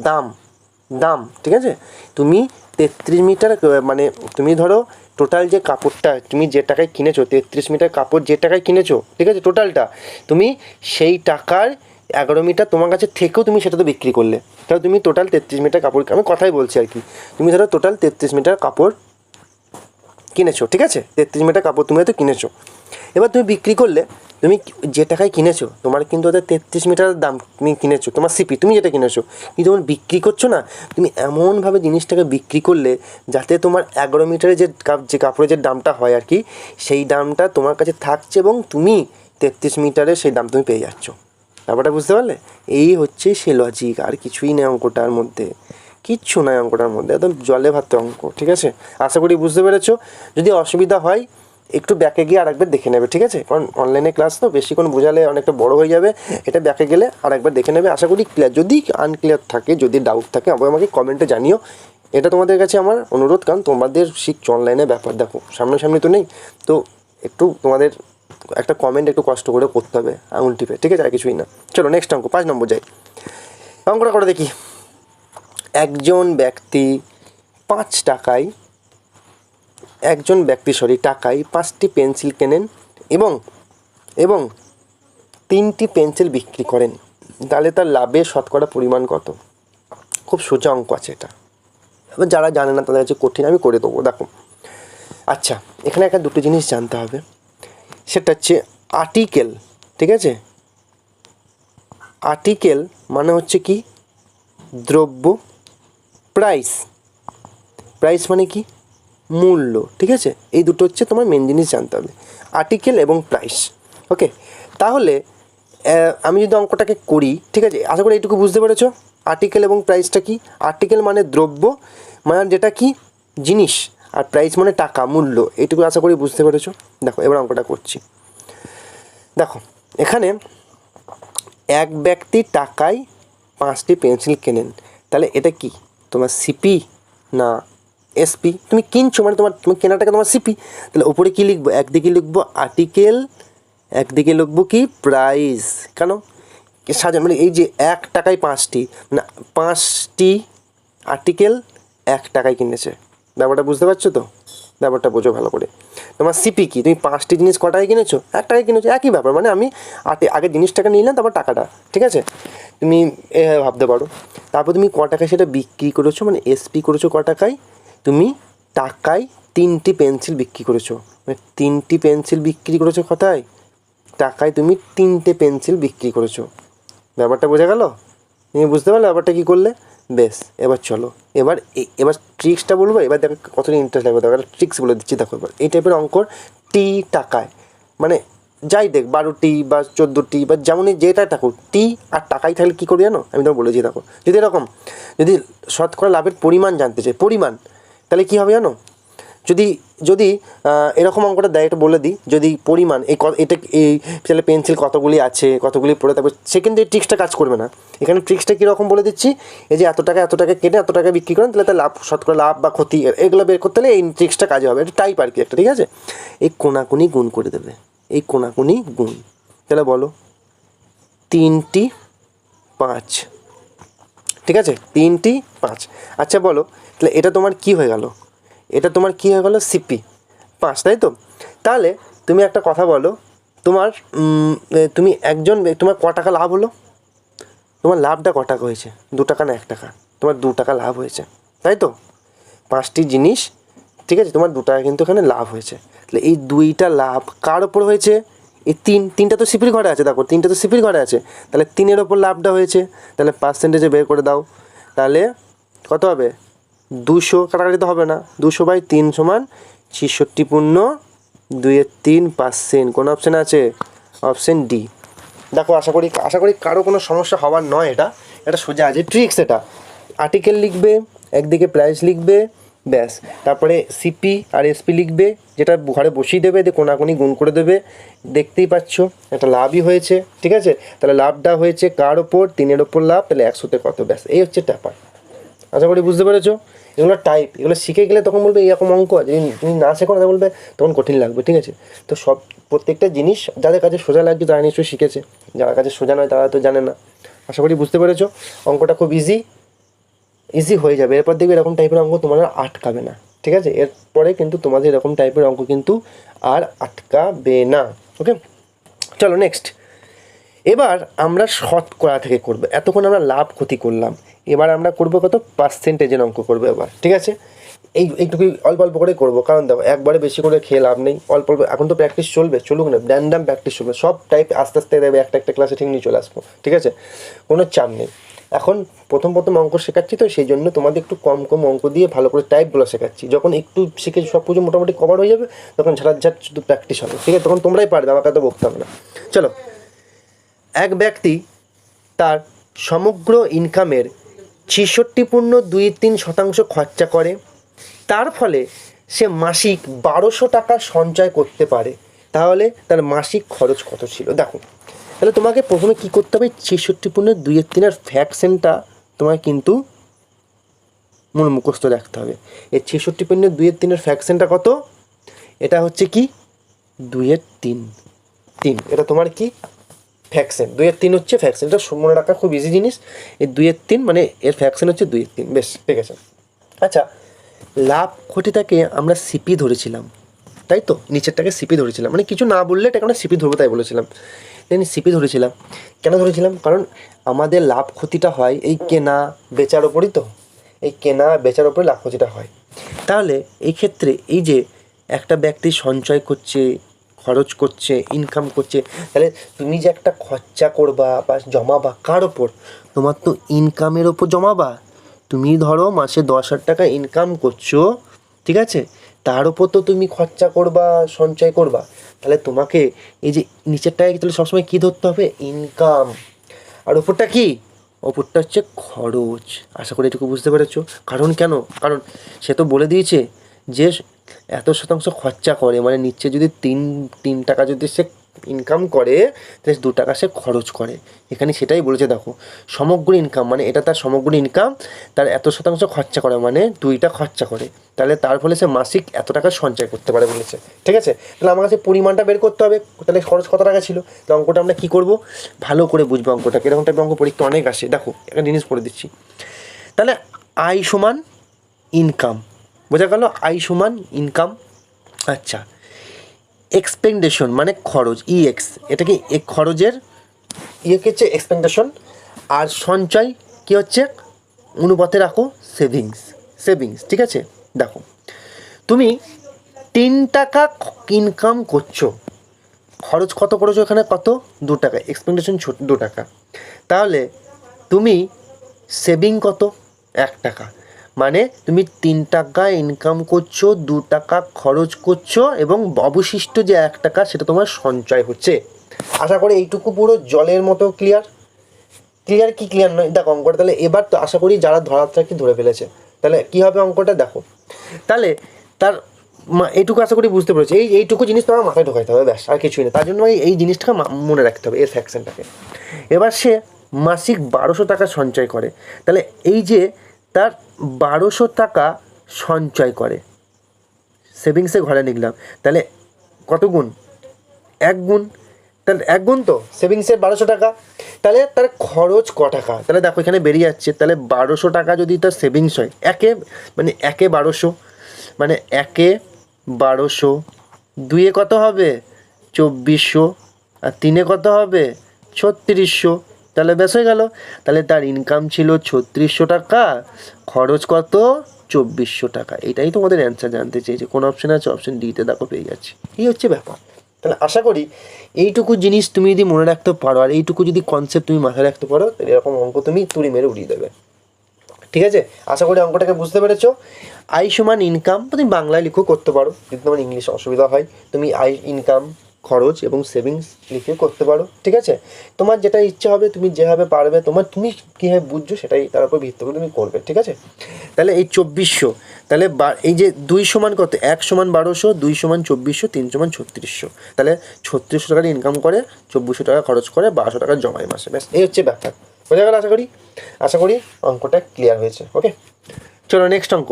দাম। ঠিক আছে, তুমি 33 মিটার মানে তুমি ধরো টোটাল যে কাপড়টা তুমি যে টাকায় কিনেছো, 33 মিটার কাপড় যে টাকায় কিনেছো, ঠিক আছে, টোটালটা তুমি সেই টাকার 11 মিটার তোমার কাছে থেকেও তুমি সেটা তো বিক্রি করলে, তাহলে তুমি টোটাল 33 মিটার কাপড়, আমি কথাই বলছি আর কি, তুমি ধরো টোটাল 33 মিটার কাপড় কিনেছো। ঠিক আছে, 33 মিটার কাপড় তুমি হয়তো কিনেছো, এবার তুমি বিক্রি করলে, তুমি যে টাকায় কিনেছো তোমার কিন্তু ওদের 33 মিটার দাম তুমি কিনেছো, তোমার সিপি তুমি যেটা কিনেছো, কিন্তু যখন বিক্রি করছো না, তুমি এমনভাবে জিনিসটাকে বিক্রি করলে যাতে তোমার 11 মিটারের যে কাপড়ের যে দামটা হয় আর কি, সেই দামটা তোমার কাছে থাকছে এবং তুমি 33 মিটারের সেই দাম তুমি পেয়ে যাচ্ছ। ব্যাপারটা বুঝতে পারলে? এই হচ্ছে সে লজিক, আর কিছুই নেই অঙ্কটার মধ্যে, কিচ্ছু নয় অঙ্কটার মধ্যে, একদম জলে ভাত অঙ্ক। ঠিক আছে, আশা করি বুঝতে পেরেছো। যদি অসুবিধা হয় একটু ব্যাকে গিয়ে আরেকবার দেখে নেবে। ঠিক আছে, কারণ অনলাইনে ক্লাস তো বেশিক্ষণ বোঝালে অনেকটা বড় হয়ে যাবে, এটা ব্যাকে গেলে আরেকবার দেখে নেবে। আশা করি ক্লিয়ার। যদি আনক্লিয়ার থাকে, যদি ডাউট থাকে, আমাকে কমেন্টে জানিও, এটা তোমাদের কাছে আমার অনুরোধ, কারণ তোমাদের শিখছো অনলাইনে ব্যাপার, দেখো সামনাসামনি তো নেই, তো একটু তোমাদের একটা কমেন্ট একটু কষ্ট করে করতে হবে আঙুল টিপে। ঠিক আছে, আর কিছুই না। চলো নেক্সট অঙ্ক, 5 নম্বর যাই। অঙ্কটা করে দেখি। একজন ব্যক্তি 5 টাকায় টাকায় 5টি পেন্সিল কেনেন এবং 3টি পেন্সিল বিক্রি করেন, তাহলে তার লাভের শতকরা পরিমাণ কত? খুব সোজা অঙ্ক আছে এটা, এবার যারা জানে না তাদের কাছে কঠিন, আমি করে দেবো। দেখো, আচ্ছা এখানে একটা দুটো জিনিস জানতে হবে, সেটা হচ্ছে আর্টিকেল। ঠিক আছে, আর্টিকেল মানে হচ্ছে কি দ্রব্য, প্রাইস মানে কি মূল্য। ঠিক আছে, এই দুটো হচ্ছে তোমার মেন জিনিস জানতে হবে, আর্টিকেল এবং প্রাইস। ওকে, তাহলে আমি যদি অঙ্কটাকে করি, ঠিক আছে, আশা করি এইটুকু বুঝতে পেরেছো আর্টিকেল এবং প্রাইসটা কি। আর্টিকেল মানে দ্রব্য, মানে যেটা কি জিনিস, আর প্রাইস মানে টাকা, মূল্য, এইটুকু আশা করি বুঝতে পেরেছো। দেখো এবার অঙ্কটা করছি। দেখো এখানে এক ব্যক্তি টাকায় 5টি পেন্সিল কেনেন, তাহলে এটা কি তোমার সিপি না এসপি? তুমি কিনছো মানে তুমি কেনাটাকে তোমার সিপি, তাহলে ওপরে কী লিখবো? একদিকে লিখবো আর্টিকেল, একদিকে লিখবো কি প্রাইস। কেন সাজা, মানে এই যে 1 টাকায় 5টি, মানে 5টি আর্টিকেল 1 টাকায় কিনেছে, ব্যাপারটা বুঝতে পারছো তো? ব্যাপারটা বোঝো ভালো করে। তোমার সিপি কি, তুমি 5টি জিনিস ক টাকায় কিনেছো? 1 টাকায় কিনেছো, একই ব্যাপার, মানে আমি আগে জিনিসটাকে নিলাম তারপর টাকাটা। ঠিক আছে, তুমি এভাবে ভাবতে পারো। তারপর তুমি ক টাকায় সেটা বিক্রি করেছো, মানে এসপি করেছো ক টাকায়, তুমি টাকায় 3টি পেন্সিল বিক্রি করেছো, মানে 3টি পেন্সিল বিক্রি করেছো কোথায়? টাকায় তুমি 3টে পেন্সিল বিক্রি করেছো। ব্যাপারটা বোঝা গেল? তুমি বুঝতে পারলে ব্যাপারটা কী করলে? বেশ, এবার চলো, এবার ট্রিক্সটা বলবো। এবার দেখো কতটা ইন্টারেস্ট লাগবে, দেখো একটা ট্রিক্স বলে দিচ্ছি। দেখো এবার এই টাইপের অঙ্কর টি টাকায়, মানে যাই দেখ 12টি বা 14টি বা যেমনই যেটা থাকুক, টি আর টাকায় থাকলে কী করবে জানো? আমি তোমাকে বলেছি। দেখো যদি এরকম, যদি শতকরা লাভের পরিমাণ জানতে চাই, পরিমাণ, তাহলে কী হবে জানো? যদি এরকম অঙ্কটা দেয়, এটা বলে দিই, যদি পরিমাণ এটা এই তাহলে পেন্সিল কতগুলি আছে, কতগুলি পড়ে, তারপর সে কিন্তু এই ট্রিক্সটা কাজ করবে না। এখানে ট্রিক্সটা কীরকম বলে দিচ্ছি, এই যে এত টাকা কেটে এত টাকা বিক্রি করেন, তাহলে তার লাভ, শতকরা লাভ বা ক্ষতি, এগুলো বের করতে হলে এই ট্রিক্সটা কাজে হবে। এটা টাইপ আর কি একটা। ঠিক আছে, এই কোনাকুনি গুণ করে দেবে, এই কোনাকুনি গুণ, তাহলে বলো 3টি 5। ঠিক আছে, 3টি 5। আচ্ছা বলো, তাহলে এটা তোমার কি হয়ে গেল? এটা তোমার কী হয়ে গেলো? সিপি 5, তাই তো? তাহলে তুমি একটা কথা বলো, তুমি তোমার ক টাকা লাভ হলো? তোমার লাভটা ক টাকা হয়েছে? 2 টাকা না 1 টাকা? তোমার 2 টাকা লাভ হয়েছে, তাই তো? 5টি জিনিস, ঠিক আছে, তোমার 2 টাকা কিন্তু এখানে লাভ হয়েছে। তাহলে এই 2টা লাভ কার ওপর হয়েছে? এই তিনটা তো সিপির ঘরে আছে, দেখো তিনটা তো সিপির ঘরে আছে, তাহলে 3-এর ওপর লাভটা হয়েছে, তাহলে পার্সেন্টেজে বের করে দাও, তাহলে কত হবে 200, কাটাকাটি তো হবে না, 200/3 সমান 66.2-3%। কোন অপশান আছে? Option D. দেখো আশা করি কারো কোনো সমস্যা হওয়ার নয়, এটা সোজা আছে ট্রিক্স। এটা আর্টিকেল লিখবে, একদিকে প্রাইস লিখবে, ব্যাস, তারপরে সিপি আর এসপি লিখবে, যেটা ঘরে বসিয়ে দেবে, দিয়ে কোনাকুনি গুণ করে দেবে, দেখতেই পাচ্ছ একটা লাভই হয়েছে, ঠিক আছে। তাহলে লাভটা হয়েছে কার ওপর? 3-এর ওপর লাভ, তাহলে 100-তে কত, ব্যাস, এই হচ্ছে ব্যাপার। আশা করি বুঝতে পেরেছো। এগুলো টাইপ, এগুলো শিখে গেলে তখন বলবে এরকম অঙ্ক, যদি তুমি না শেখো না বলবে তখন কঠিন লাগবে, ঠিক আছে। তো প্রত্যেকটা জিনিস যাদের কাছে সোজা লাগছে তারা নিশ্চয়ই শিখেছে, যার কাছে সোজা নয় তারা তো জানে না। আশা করি বুঝতে পেরেছো। অঙ্কটা খুব ইজি হয়ে যাবে, এরপর দেখবে এরকম টাইপের অঙ্ক তোমার আর আটকাবে না, ঠিক আছে। এরপরে কিন্তু তোমাদের এরকম টাইপের অঙ্ক কিন্তু আর আটকাবে না। ওকে, চলো নেক্সট। এবার আমরা শতকরা থেকে করবো, এতক্ষণ আমরা লাভ ক্ষতি করলাম, এবার আমরা করবো কত? পার্সেন্টেজের অঙ্ক করবো এবার, ঠিক আছে। এইটুকুই অল্প অল্প করে করবো, কারণ দেখো একবারে বেশি করে খেয়ে লাভ নেই, অল্প অল্প এখন তো প্র্যাকটিস চলবে, চলুক না, র্যান্ডাম প্র্যাকটিস চলবে, সব টাইপ আস্তে আস্তে দেবে, একটা ক্লাসে ঠিক নিয়ে চলে আসবো, ঠিক আছে, কোনো চাপ নেই। এখন প্রথম অঙ্ক শেখাচ্ছি, তো সেই জন্য তোমাদের একটু কম অঙ্ক দিয়ে ভালো করে টাইপগুলো শেখাচ্ছি। যখন একটু শিখে সব কিছু মোটামুটি কভার হয়ে যাবে, তখন ঝাড় শুধু প্র্যাকটিস হবে, ঠিক আছে, তখন তোমরাই পারবে, আমাকে তো বকতে হবে না। চলো, এক ব্যক্তি তার সমগ্র ইনকামের 66.23% খরচা করে, তার ফলে সে মাসিক 1200 টাকা সঞ্চয় করতে পারে। তাহলে তার মাসিক খরচ কত ছিল? দেখো, তাহলে তোমাকে প্রথমে কী করতে হবে? 66.23-এর ফ্র্যাকশনটা তোমায় কিন্তু মুখস্থ রাখতে হবে। এই 66.23-এর ফ্র্যাকশনটা কত? এটা হচ্ছে কি 2/3। এটা তোমার কি ফ্র্যাকশন, 2/3 হচ্ছে ফ্র্যাকশন, এটা মনে রাখা খুব ইজি জিনিস। এই 2/3 মানে এর ফ্র্যাকশন হচ্ছে 2/3, বেশ, ঠিক আছে। আচ্ছা, লাভ ক্ষতিটাকে আমরা সিপি ধরেছিলাম, তাই তো, নিচেরটাকে সিপি ধরেছিলাম, মানে কিছু না বললে এটাকে আমরা সিপি ধরবো তাই বলেছিলাম। দেন সিপি ধরেছিলাম, কেন ধরেছিলাম? কারণ আমাদের লাভ ক্ষতিটা হয় এই কেনা বেচার ওপরই, তো এই কেনা বেচার ওপরে লাভ ক্ষতিটা হয়। তাহলে এই ক্ষেত্রে এই যে একটা ব্যক্তি সঞ্চয় করছে, খরচ করছে, ইনকাম করছে, তাহলে তুমি যে একটা খরচা করবা বা জমাবা কার ওপর? তোমার তো ইনকামের ওপর জমাবা। তুমি ধরো মাসে 10,000 টাকা ইনকাম করছো, ঠিক আছে, তার ওপর তো তুমি খরচা করবা, সঞ্চয় করবা, তাহলে তোমাকে এই যে নিচেরটাকে তাহলে সবসময় কী ধরতে হবে? ইনকাম। আর ওপরটা কি? ওপরটা হচ্ছে খরচ। আশা করি এটুকু বুঝতে পেরেছো। কারণ কেন? কারণ সে তো বলে দিয়েছে যে এত শতাংশ খরচা করে, মানে নিচে যদি তিন টাকা যদি সে ইনকাম করে, তাহলে 2 টাকা সে খরচ করে। এখানে সেটাই বলেছে, দেখো সমগ্র ইনকাম মানে এটা তার সমগ্র ইনকাম, তার এত শতাংশ খরচা করে মানে 2টা খরচা করে, তাহলে তার ফলে সে মাসিক এত টাকা সঞ্চয় করতে পারে বলেছে, ঠিক আছে। তাহলে আমার কাছে পরিমাণটা বের করতে হবে, তাহলে খরচ কত টাকা ছিল। তো অঙ্কটা আমরা কী করবো? ভালো করে বুঝবো অঙ্কটা, এরকম টাইপের অঙ্ক পরীক্ষা অনেক আসে। দেখো একটা জিনিস পড়ে দিচ্ছি, তাহলে আয় সমান ইনকাম, বোঝা গেল? আয় সমান ইনকাম। আচ্ছা, এক্সপেন্ডেশন মানে খরচ, ইএক্স, এটা কি খরচের হচ্ছে এক্সপেন্ডেশন, আর সঞ্চয় কি হচ্ছে? অনুপাতে রাখো সেভিংস, ঠিক আছে। দেখো তুমি 3 টাকা ইনকাম করছো, খরচ কত করেছো? এখানে কত? 2 টাকা, এক্সপেন্ডেশন 2 টাকা, তাহলে তুমি সেভিং কত? 1 টাকা, মানে তুমি 3 টাকা ইনকাম করছো, 2 টাকা খরচ করছো, এবং অবশিষ্ট যে 1 টাকা সেটা তোমার সঞ্চয় হচ্ছে। আশা করি এইটুকু পুরো জলের মতো ক্লিয়ার কি ক্লিয়ার নয়? দেখো অঙ্কটা তাহলে এবার তো আশা করি যারা ধরাত্রাকে ধরে ফেলেছে, তাহলে কী হবে অঙ্কটা? দেখো তাহলে তার এইটুকু আশা করি বুঝতে পেরেছি, এইটুকু জিনিস তোমার মাথায় ঢোকাইতে হবে, ব্যাস, আর কিছুই না। তার জন্য এই জিনিসটাকে মনে রাখতে হবে, এর ফ্যাকশনটাকে। এবার সে মাসিক 1200 টাকা সঞ্চয় করে, তাহলে এই যে তার 1200 টাকা সঞ্চয় করে, সেভিংসে ঘরে নিলাম, তাহলে কত গুণ? 1 গুণ, তাহলে 1 গুণ তো সেভিংসের 1200 টাকা, তাহলে তার খরচ ক টাকা? তাহলে দেখো এখানে বেরিয়ে যাচ্ছে, তাহলে 1200 টাকা যদি তার সেভিংস হয়, একে 1200, মানে 1200, 2-এ কত হবে? 2400, আর 3-এ কত হবে? 3600, তাহলে ব্যাস হয়ে গেল। তাহলে তার ইনকাম ছিল 3600 টাকা, খরচ কত? 2400 টাকা। এটাই তোমাদের অ্যান্সার জানতে চেয়েছে। কোন অপশান আছে? অপশান ডিতে দেখো পেয়ে যাচ্ছি। এই হচ্ছে ব্যাপার। তাহলে আশা করি এইটুকু জিনিস তুমি যদি মনে রাখতে পারো আর এইটুকু যদি কনসেপ্ট তুমি মাথায় রাখতে পারো, তাহলে এরকম অঙ্ক তুমি তুড়ি মেরে উড়িয়ে দেবে। ঠিক আছে, আশা করি অঙ্কটাকে বুঝতে পেরেছো। আয় সমান ইনকাম, তুমি বাংলায় লিখো করতে পারো, যদি তোমার ইংলিশে অসুবিধা হয় তুমি আয় ইনকাম খরচ এবং সেভিংস লিখে করতে পারো। ঠিক আছে, তোমার যেটা ইচ্ছে হবে, তুমি যেভাবে পারবে, তুমি কীভাবে বুঝছো সেটাই তার উপর ভিত্তি করে তুমি করবে। ঠিক আছে, তাহলে এই 2400, তাহলে এই যে 2 সমান কত, 1 সমান 1200, 2 সমান 2400, 3 সমান 3600, তাহলে 3600 টাকা ইনকাম করে, 2400 টাকা খরচ করে, 1200 টাকা জমায় মাসে। ব্যাস এই হচ্ছে ব্যাপার। বোঝা গেল? আশা করি অঙ্কটা ক্লিয়ার হয়েছে। ওকে, চলো নেক্সট অঙ্ক।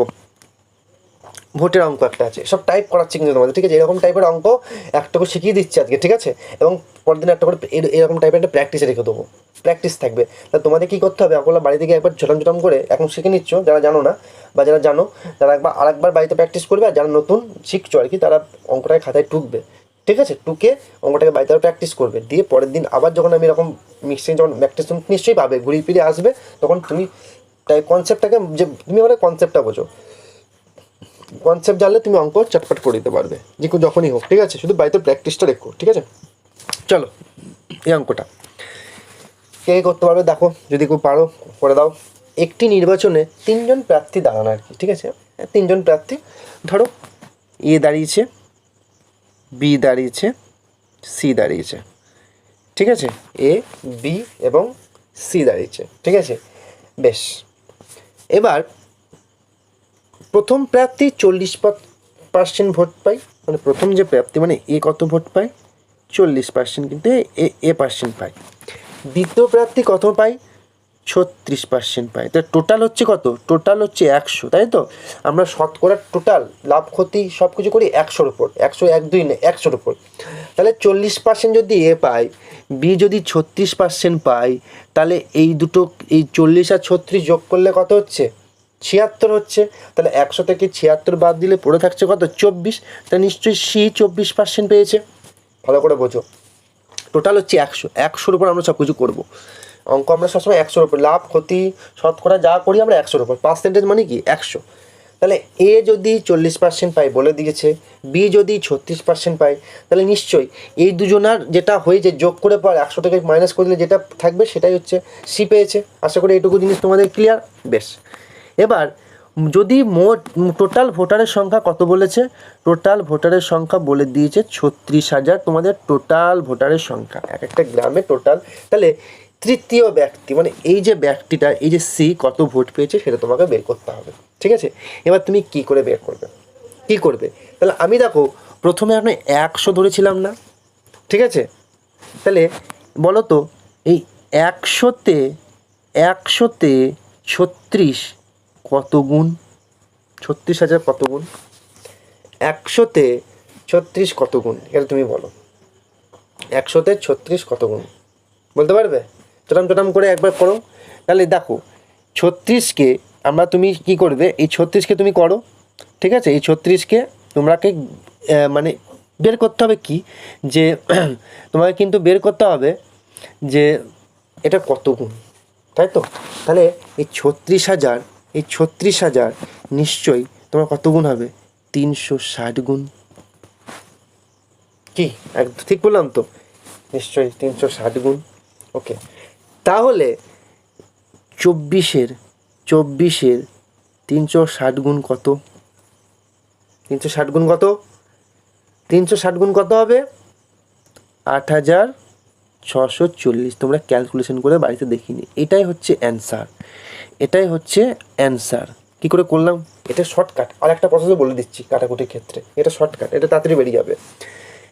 ভোটের অঙ্ক একটা আছে, সব টাইপ করাচ্ছি কিন্তু তোমাদের। ঠিক আছে, এরকম টাইপের অঙ্ক একটা করে শিখিয়ে দিচ্ছি আজকে। ঠিক আছে, এবং পরের দিন একটা করে এরকম টাইপের একটা প্র্যাকটিসে রেখে দেবো, প্র্যাকটিস থাকবে। তা তোমাদের কী করতে হবে, অঙ্কগুলো বাড়ি থেকে একবার ছোটাম করে এখন শিখে নিচ্ছ যারা জানো না, বা যারা জানো তারা আরেকবার বাড়িতে প্র্যাকটিস করবে, আর যারা নতুন শিখছো আর কি তারা অঙ্কটাকে খাতায় টুকবে। ঠিক আছে, টুকে অঙ্কটাকে বাড়িতে প্র্যাকটিস করবে, দিয়ে পরের দিন আবার যখন আমি এরকম মিক্সিং যখন প্র্যাকটিস তুমি নিশ্চয়ই পাবে, ঘুরিয়ে ফিরে আসবে, তখন তুমি তাই কনসেপ্টটাকে যে তুমি আমার কনসেপ্টটা বোঝো, কনসেপ্ট জানলে তুমি অঙ্ক চটপট করে দিতে পারবে যে যখনই হোক। ঠিক আছে, শুধু বাড়িতে প্র্যাকটিসটা রেখো। ঠিক আছে, চলো এই অঙ্কটা কে করতে পারবে দেখো, যদি কেউ পারো করে দাও। একটি নির্বাচনে 3 জন প্রার্থী দাঁড়ানো আর কি। ঠিক আছে, 3 জন প্রার্থী, ধরো এ দাঁড়িয়েছে, বি দাঁড়িয়েছে, সি দাঁড়িয়েছে। ঠিক আছে, এ বি এবং সি দাঁড়িয়েছে। ঠিক আছে, বেশ। এবার প্রথম প্রার্থী 40% ভোট পায়, মানে প্রথম যে প্রার্থী মানে এ কত ভোট পায়, 40%, কিন্তু এ পার্সেন্ট পায়। দ্বিতীয় প্রার্থী কত পায়, 36% পায়। তা টোটাল হচ্ছে কত, টোটাল হচ্ছে 100, তাই তো? আমরা শতকরা টোটাল লাভ ক্ষতি সব কিছু করি 100-র উপর, 100 1 2 না 100-র উপর। তাহলে 40% যদি এ পায়, বি যদি 36% পায়, তাহলে এই দুটো, এই 40 আর 36 যোগ করলে কত হচ্ছে, 76 হচ্ছে। তাহলে 100 থেকে 76 বাদ দিলে পড়ে থাকছে কত, 24। তা নিশ্চয়ই সি 24% পেয়েছে। ভালো করে বোঝো, টোটাল হচ্ছে 100, 100-র উপর আমরা সব কিছু করবো। অঙ্ক আমরা সবসময় 100-র উপর, লাভ ক্ষতি শতকরা যা করি আমরা 100-র উপর, পার্সেন্টেজ মানে কি 100। তাহলে এ যদি 40% পায় বলে দিয়েছে, বি যদি 36% পায়, তাহলে নিশ্চয়ই এই দুজনার যেটা হয়েছে যোগ করে পর 100 থেকে মাইনাস করে দিলে যেটা থাকবে সেটাই হচ্ছে সি পেয়েছে। আশা করি এইটুকু জিনিস তোমাদের ক্লিয়ার। বেশ, এবার যদি মোট টোটাল ভোটারের সংখ্যা কত বলেছে, টোটাল ভোটারের সংখ্যা বলে দিয়েছে 36,000, তোমাদের টোটাল ভোটারের সংখ্যা এক একটা গ্রামে টোটাল। তাহলে তৃতীয় ব্যক্তি মানে এই যে ব্যক্তিটা, এই যে সি কত ভোট পেয়েছে সেটা তোমাকে বের করতে হবে। ঠিক আছে, এবার তুমি কি করে বের করবে, কি করবে? তাহলে আমি দেখো প্রথমে আমি 100 ধরেছিলাম না? ঠিক আছে, তাহলে বলো তো এই 100-তে 36 কত গুণ, 36,000 কত গুণ, 100-তে 36 কত গুণ, এটা তুমি বলো। 100-তে 36 কত গুণ বলতে পারবে? চটাম করে একবার করো। তাহলে দেখো 36কে আমরা, তুমি কি করবে, এই 36কে তুমি করো। ঠিক আছে, এই 36কে তোমরাকে মানে বের করতে হবে কি, যে তোমাকে কিন্তু বের করতে হবে যে এটা কত গুণ, তাই তো? তাহলে এই 36,000 নিশ্চয়ই তোমার কত গুণ হবে, 360 গুণ। কি একদম ঠিক বললাম তো? নিশ্চয়ই 360 গুণ। ওকে, তাহলে 24-এর 360 গুণ কত, 360 গুণ কত, 360 গুণ কত হবে, 8,640। তোমরা ক্যালকুলেশন করে বাড়িতে দেখিনি। এটাই হচ্ছে অ্যান্সার, এটাই হচ্ছে অ্যান্সার। কী করে করলাম, এটা শর্টকাট। আর একটা প্রসেসও বলে দিচ্ছি কাটাকুটির ক্ষেত্রে, এটা শর্টকাট, এটা তাড়াতাড়ি বেরিয়ে যাবে।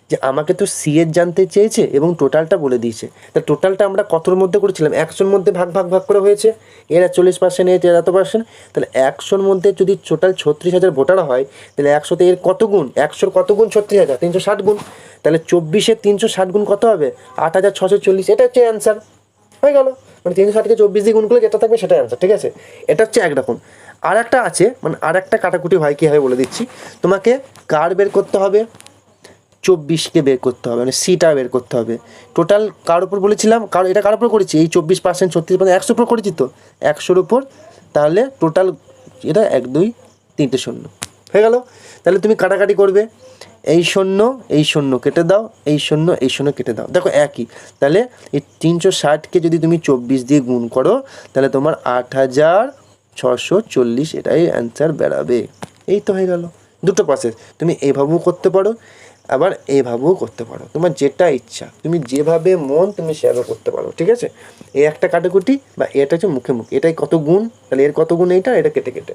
যে আমাকে তো সি এর জানতে চেয়েছে এবং টোটালটা বলে দিয়েছে। তা টোটালটা আমরা কতর মধ্যে করেছিলাম, 100-র মধ্যে ভাগ করে হয়েছে। এরা 40%, এর এত পার্সেন্ট। তাহলে 100-র মধ্যে যদি টোটাল 36,000 ভোটার হয়, তাহলে 100-তে এর কত গুণ, 100-র কত গুণ 36,000, 360 গুণ। তাহলে 24-এর 360 গুণ কত হবে, 8,640। এটা হচ্ছে অ্যান্সার, হয়ে গেল। মানে 360-কে 24 দিয়ে গুণ করলে যেটা থাকবে সেটা অ্যান্সার। ঠিক আছে, এটা হচ্ছে একরকম। আর একটা আছে, মানে আর একটা কাটাকুটি হয় কীভাবে বলে দিচ্ছি। তোমাকে কার বের করতে হবে, 24-কে বের করতে হবে, মানে সিটা বের করতে হবে। টোটাল কার উপর বলেছিলাম, এটা কার উপর করেছি, এই 24%, 36%, 100-র উপর করেছি তো, 100-র উপর। তাহলে টোটাল এটা 1 2 3 0 হয়ে গেল। তাহলে তুমি কাটাকাটি করবে, এই শূন্য কেটে দাও, এই শূন্য কেটে দাও, দেখো একই। তাহলে এই 360কে যদি তুমি 24 দিয়ে গুণ করো তাহলে তোমার 8640 এটাই অ্যান্সার বেরাবে। এই তো হয়ে গেল দুটো প্রসেস। তুমি এইভাবেও করতে পারো, আবার এইভাবেও করতে পারো, তোমার যেটা ইচ্ছা, তুমি যেভাবে মন তুমি সেভাবে করতে পারো। ঠিক আছে, এই একটা কাটাকুটি বা এটা হচ্ছে মুখে মুখ, এটাই কত গুণ, তাহলে এর কত গুণ, এইটা এটা কেটে কেটে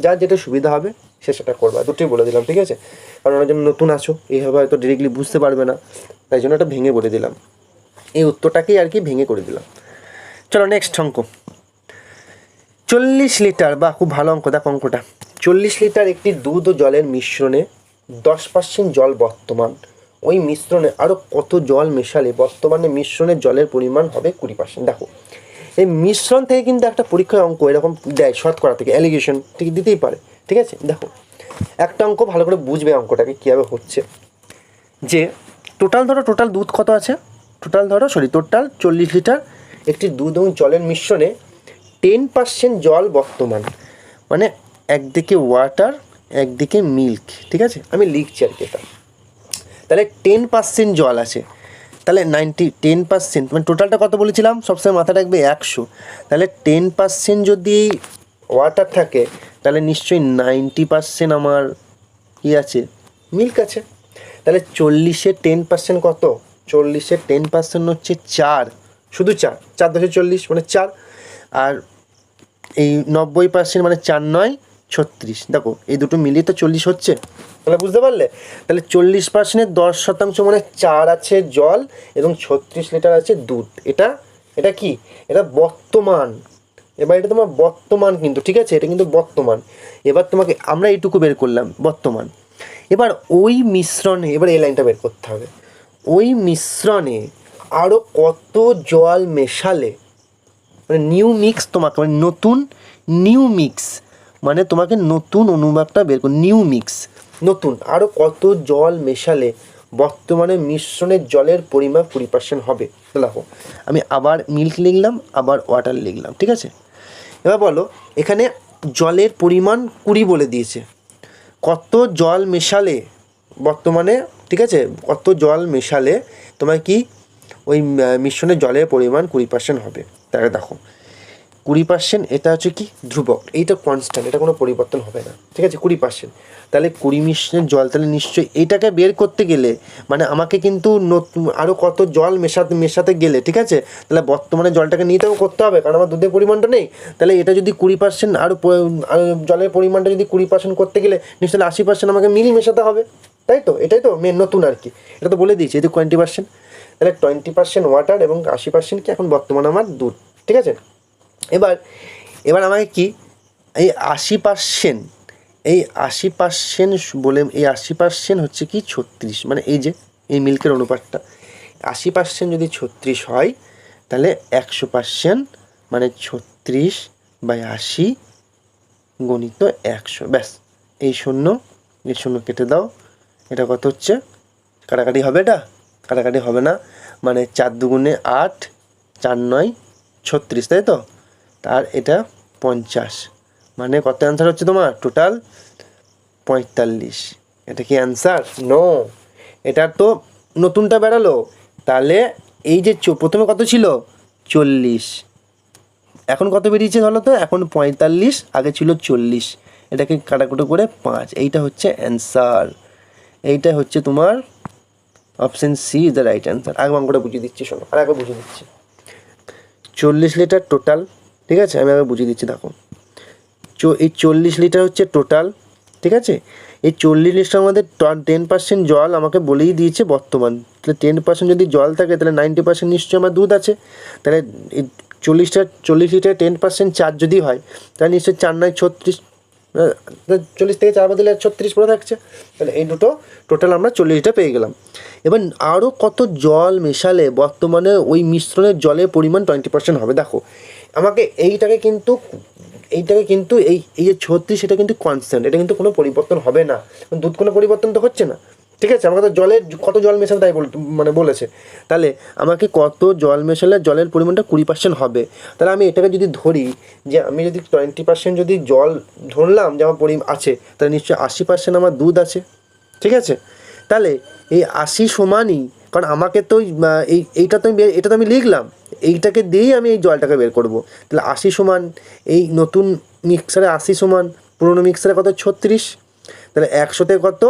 যার যেটা সুবিধা হবে সে সেটা করবা। দুটোই বলে দিলাম, ঠিক আছে? কারণ ওনার জন্য নতুন আছো, এইভাবে হয়তো ডিরেক্টলি বুঝতে পারবে না, তাই জন্য এটা ভেঙে বলে দিলাম, এই উত্তরটাকেই আর কি ভেঙে করে দিলাম। চলো নেক্সট অঙ্ক। 40 লিটার, বা খুব ভালো অঙ্ক, দেখো অঙ্কটা। 40 লিটার একটি দুধ ও জলের মিশ্রণে 10% জল বর্তমান, ওই মিশ্রণে আরও কত জল মেশালে বর্তমানে মিশ্রণের জলের পরিমাণ হবে 20%। দেখো এই মিশ্রণ থেকে কিন্তু একটা পরীক্ষায় অঙ্ক এরকম দেয়, শতকরা থেকে অ্যালিগেশন ঠিক দিতেই পারে। ঠিক আছে, দেখো একটা অঙ্ক ভালো করে বুঝবে অঙ্কটাকে কীভাবে হচ্ছে। যে টোটাল দুধ কত আছে, টোটাল 40 লিটার একটি দুধ এবং জলের মিশ্রণে 10% জল বর্তমান, মানে একদিকে ওয়াটার একদিকে মিল্ক। ঠিক আছে, আমি লিখছি আর কি এটা। তাহলে 10% জল আছে, তাহলে 10% মানে টোটালটা কত বলেছিলাম, সবসময় মাথায় রাখবে 100। তাহলে 10% যদি ওয়াটার থাকে তাহলে নিশ্চয়ই 90% আমার কী আছে, মিল্ক আছে। তাহলে 40-এ 10% কত, 40-এ 10% হচ্ছে 4, শুধু 4, 4 10 40 মানে 4, আর এই 90% মানে 4 9 36। দেখো এই দুটো মিলিয়ে তো 40 হচ্ছে, তাহলে বুঝতে পারলে। তাহলে 40%-এর 10% মানে 4 আছে জল এবং 36 লিটার আছে দুধ। এটা কি, এটা বর্তমান। এবার এটা তোমার বর্তমান কিন্তু, ঠিক আছে, এটা কিন্তু বর্তমান। এবার তোমাকে আমরা এইটুকু বের করলাম বর্তমান। এবার ওই মিশ্রণে, এবার এই লাইনটা বের করতে হবে, ওই মিশ্রণে আরও কত জল মেশালে, মানে নিউ মিক্স, তোমাকে মানে নতুন নিউ মিক্স, মানে তোমাকে নতুন অনুবাদটা বের কর, নিউ মিক্স নতুন, আরও কত জল মেশালে বর্তমানে মিশ্রণের জলের পরিমাপ 20% হবে। দেখো আমি আবার মিল্ক লিখলাম, আবার ওয়াটার লিখলাম, ঠিক আছে। এবার বলো এখানে জলের পরিমাণ 20 বলে দিয়েছে, কত জল মেশালে বর্তমানে, ঠিক আছে, কত জল মেশালে তোমার কি ওই মিশ্রণের জলের পরিমাণ 20% হবে। তাহলে দেখো 20% এটা হচ্ছে কি ধ্রুবক, এইটা কনস্ট্যান্ট, এটা কোনো পরিবর্তন হবে না, ঠিক আছে। 20%, তাহলে 20 মিশ্রণের জল, তাহলে নিশ্চয়ই এইটাকে বের করতে গেলে মানে আমাকে কিন্তু নতুন আরও কত জল মেশাতে গেলে, ঠিক আছে, তাহলে বর্তমানে জলটাকে নিতেও করতে হবে, কারণ আমার দুধের পরিমাণটা নেই। তাহলে এটা যদি 20% আরও জলের পরিমাণটা যদি 20% করতে গেলে নিশ্চয়ই 80% আমাকে মিল মেশাতে হবে, তাই তো, এটাই তো মেন নতুন আর কি। এটা তো বলে দিয়েছি, এই তো 20%, তাহলে 20% ওয়াটার এবং 80% কি এখন বর্তমানে আমার দুধ, ঠিক আছে। এবার আমাকে কি এই 80%, এই 80% বলে, এই 80% হচ্ছে কি 36, মানে এই যে এই মিল্কের অনুপাতটা 80% যদি 36 হয় তাহলে 100% মানে 36/80 গণিত 100, ব্যাস। এই শূন্য কেটে দাও, এটা কত হচ্ছে, কাটাকাটি হবে, এটা কাটাকাটি হবে না, মানে 4 দুগুণে 8, 4 9 36, তাই তো। আর এটা 50, মানে কত অ্যান্সার হচ্ছে তোমার টোটাল 45। এটা কি অ্যান্সার? নো, এটা তো নতুনটা বেরালো। তাহলে এই যে প্রথমে কত ছিল 40, এখন কত বেরিয়েছে বলো তো, এখন 45, আগে ছিল 40, এটাকে কাটাকুটো করে 5, এইটা হচ্ছে অ্যান্সার। এইটা হচ্ছে তোমার option C is the right answer. আগে অঙ্কটা বুঝিয়ে দিচ্ছি, শোনো, আর আগে বুঝিয়ে দিচ্ছি। 40 লিটার টোটাল, ঠিক আছে, আমি আগে বুঝিয়ে দিচ্ছি। দেখো এই 40 লিটার হচ্ছে টোটাল, ঠিক আছে। এই 40 লিটার মধ্যে 10% জল আমাকে বলেই দিয়েছে বর্তমান, তাহলে 10% যদি জল থাকে তাহলে 90% নিশ্চয়ই আমার দুধ আছে। তাহলে এই 40 লিটার 10% 4 যদি হয় তাহলে নিশ্চয়ই 4 9 36, 40 থেকে 4 বদলে 36 পড়ে থাকছে, তাহলে এই দুটো টোটাল আমরা 40 লিটার পেয়ে গেলাম। এবার আরও কত জল মেশালে বর্তমানে ওই মিশ্রণের জলের পরিমাণ 20% হবে। দেখো আমাকে এইটাকে কিন্তু এই যে 36, এটা কিন্তু কনস্ট্যান্ট, এটা কিন্তু কোনো পরিবর্তন হবে না, দুধ কোনো পরিবর্তন তো হচ্ছে না, ঠিক আছে। আমাকে তো কত জল মেশালে তাই মানে বলেছে, তাহলে আমাকে কত জল মেশালে জলের পরিমাণটা 20% হবে। তাহলে আমি এটাকে যদি ধরি যে আমি যদি 20% যদি জল ধরলাম যে আমার আছে, তাহলে নিশ্চয়ই 80% আমার দুধ আছে, ঠিক আছে। তাহলে এই 80 সমানই, কারণ আমাকে তো এইটা তো আমি লিখলাম, এইটাকে দিয়েই আমি এই জলটাকে বের করব। তাহলে 80 সমান এই নতুন মিক্সারে 80 সমান পুরনো মিক্সারে কত 36, তাহলে 100তে কত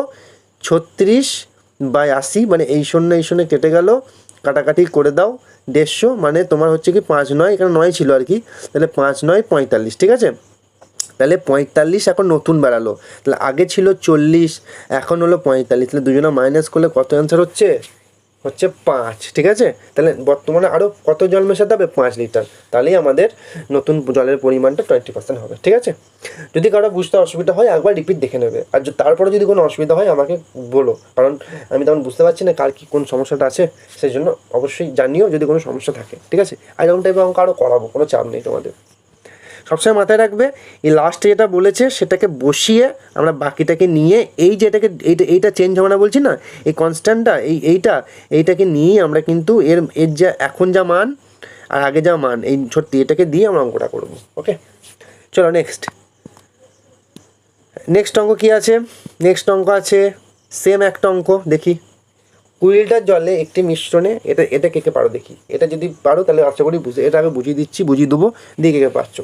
36/80, মানে এই শূন্য কেটে গেল, কাটাকাটি করে দাও 150, মানে তোমার হচ্ছে কি 5 9, এখানে 9 ছিল আর কি, তাহলে 5 9 45, ঠিক আছে। তাহলে 45 এখন নতুন বেরালো, তাহলে আগে ছিল 40, এখন হলো 45, তাহলে দুজনে মাইনাস করলে কত অ্যান্সার হচ্ছে 5, ঠিক আছে। তাহলে বর্তমানে আরও কত জল মেশাতে হবে 5 লিটার, তাহলেই আমাদের নতুন জলের পরিমাণটা 20% হবে, ঠিক আছে। যদি কারো বুঝতে অসুবিধা হয় একবার রিপিট দেখে নেবে, আর তারপরে যদি কোনো অসুবিধা হয় আমাকে বলো, কারণ আমি তখন বুঝতে পারছি না কার কী কোন সমস্যাটা আছে, সেই জন্য অবশ্যই জানিও যদি কোনো সমস্যা থাকে, ঠিক আছে। আর এরকম টাইপের অঙ্ক আরও করাবো, কোনো চাপ নেই তোমাদের। সবসময় মাথায় রাখবে এই লাস্টে যেটা বলেছে সেটাকে বসিয়ে আমরা বাকিটাকে নিয়ে এই যে এইটা চেঞ্জ হবে না বলছি না, এই কনস্ট্যান্টটা এইটাকে নিয়েই আমরা কিন্তু এর যা এখন যা মান আর আগে যা মান এই সত্যি এটাকে দিয়ে আমরা অঙ্কটা করবো। ওকে, চলো নেক্সট অঙ্ক কী আছে? নেক্সট অঙ্ক আছে সেম একটা অঙ্ক, দেখি 20 লিটার জলে একটি মিশ্রণে, এটা কে কে পারো দেখি, এটা যদি পারো তাহলে আশা করি এটা আগে বুঝিয়ে দেবো, দিয়ে কে পারছো।